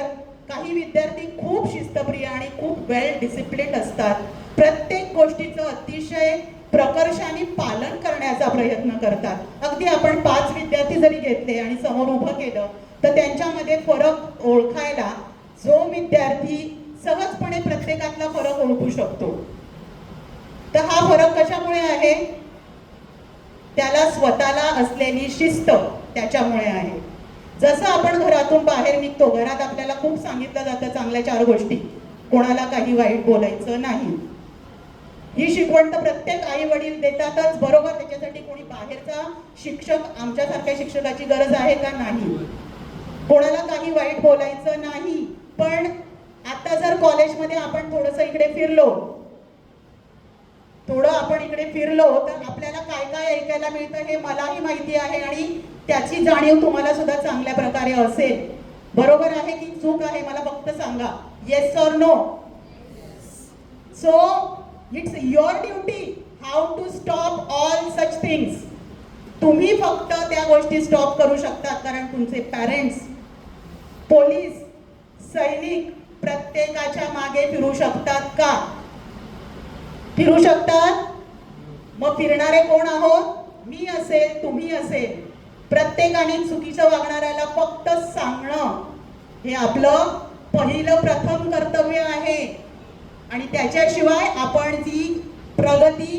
काही विद्यार्थी खूप शिस्तप्रिय आणि खूप वेल डिसिप्लिन्ड असतात, प्रत्येक गोष्टीचं अतिशय प्रकर्षाने पालन करण्याचा प्रयत्न करतात। अगदी आपण 5 विद्यार्थी जरी घेतले आणि समोर उभं केलं तर त्यांच्यामध्ये फरक ओळखायला जो विद्यार्थी सहजपणे प्रत्येकातला फरक ओळखू शकतो, तर हा फरक कशामुळे आहे? त्याला स्वतःला असलेली शिस्त त्याच्यामुळे आहे। जसं आपण घरातून बाहेर निघतो, घरात आपल्याला खूप सांगितलं जातं चांगल्या 4 गोष्टी, कोणाला काही वाईट बोलायचं नाही, ही शिकवण तर प्रत्येक आई वडील देतातच बरोबर, त्याच्यासाठी कोणी बाहेरचा का शिक्षक आमच्यासारख्या शिक्षकाची गरज आहे का? नाही. कोणाला काही वाईट बोलायचं नाही, पण आता जर कॉलेजमध्ये आपण थोडंसं इकडे फिरलो, तर आपल्याला काय काय ऐकायला मिळतं हे मलाही माहिती आहे आणि त्याची जाणीव तुम्हाला सुद्धा चांगल्या प्रकारे असेल. बरोबर आहे की चूक आहे? मला फक्त सांगा, येस और no. So it's your duty how to stop all such things. तुम्ही फक्त त्या गोष्टी स्टॉप करू शकतात, कारण तुमचे पॅरेंट्स, पोलीस, सैनिक प्रत्येकाच्या मागे फिरू शकतात का? फिरू शकतात. मग फिरणारे कोण आहोत? मी असेल, तुम्ही असेल. प्रत्येकाने चुकीचं वागणाऱ्याला फक्त सांगणं हे आपलं पहिलं प्रथम कर्तव्य आहे आणि त्याच्याशिवाय आपण ती प्रगती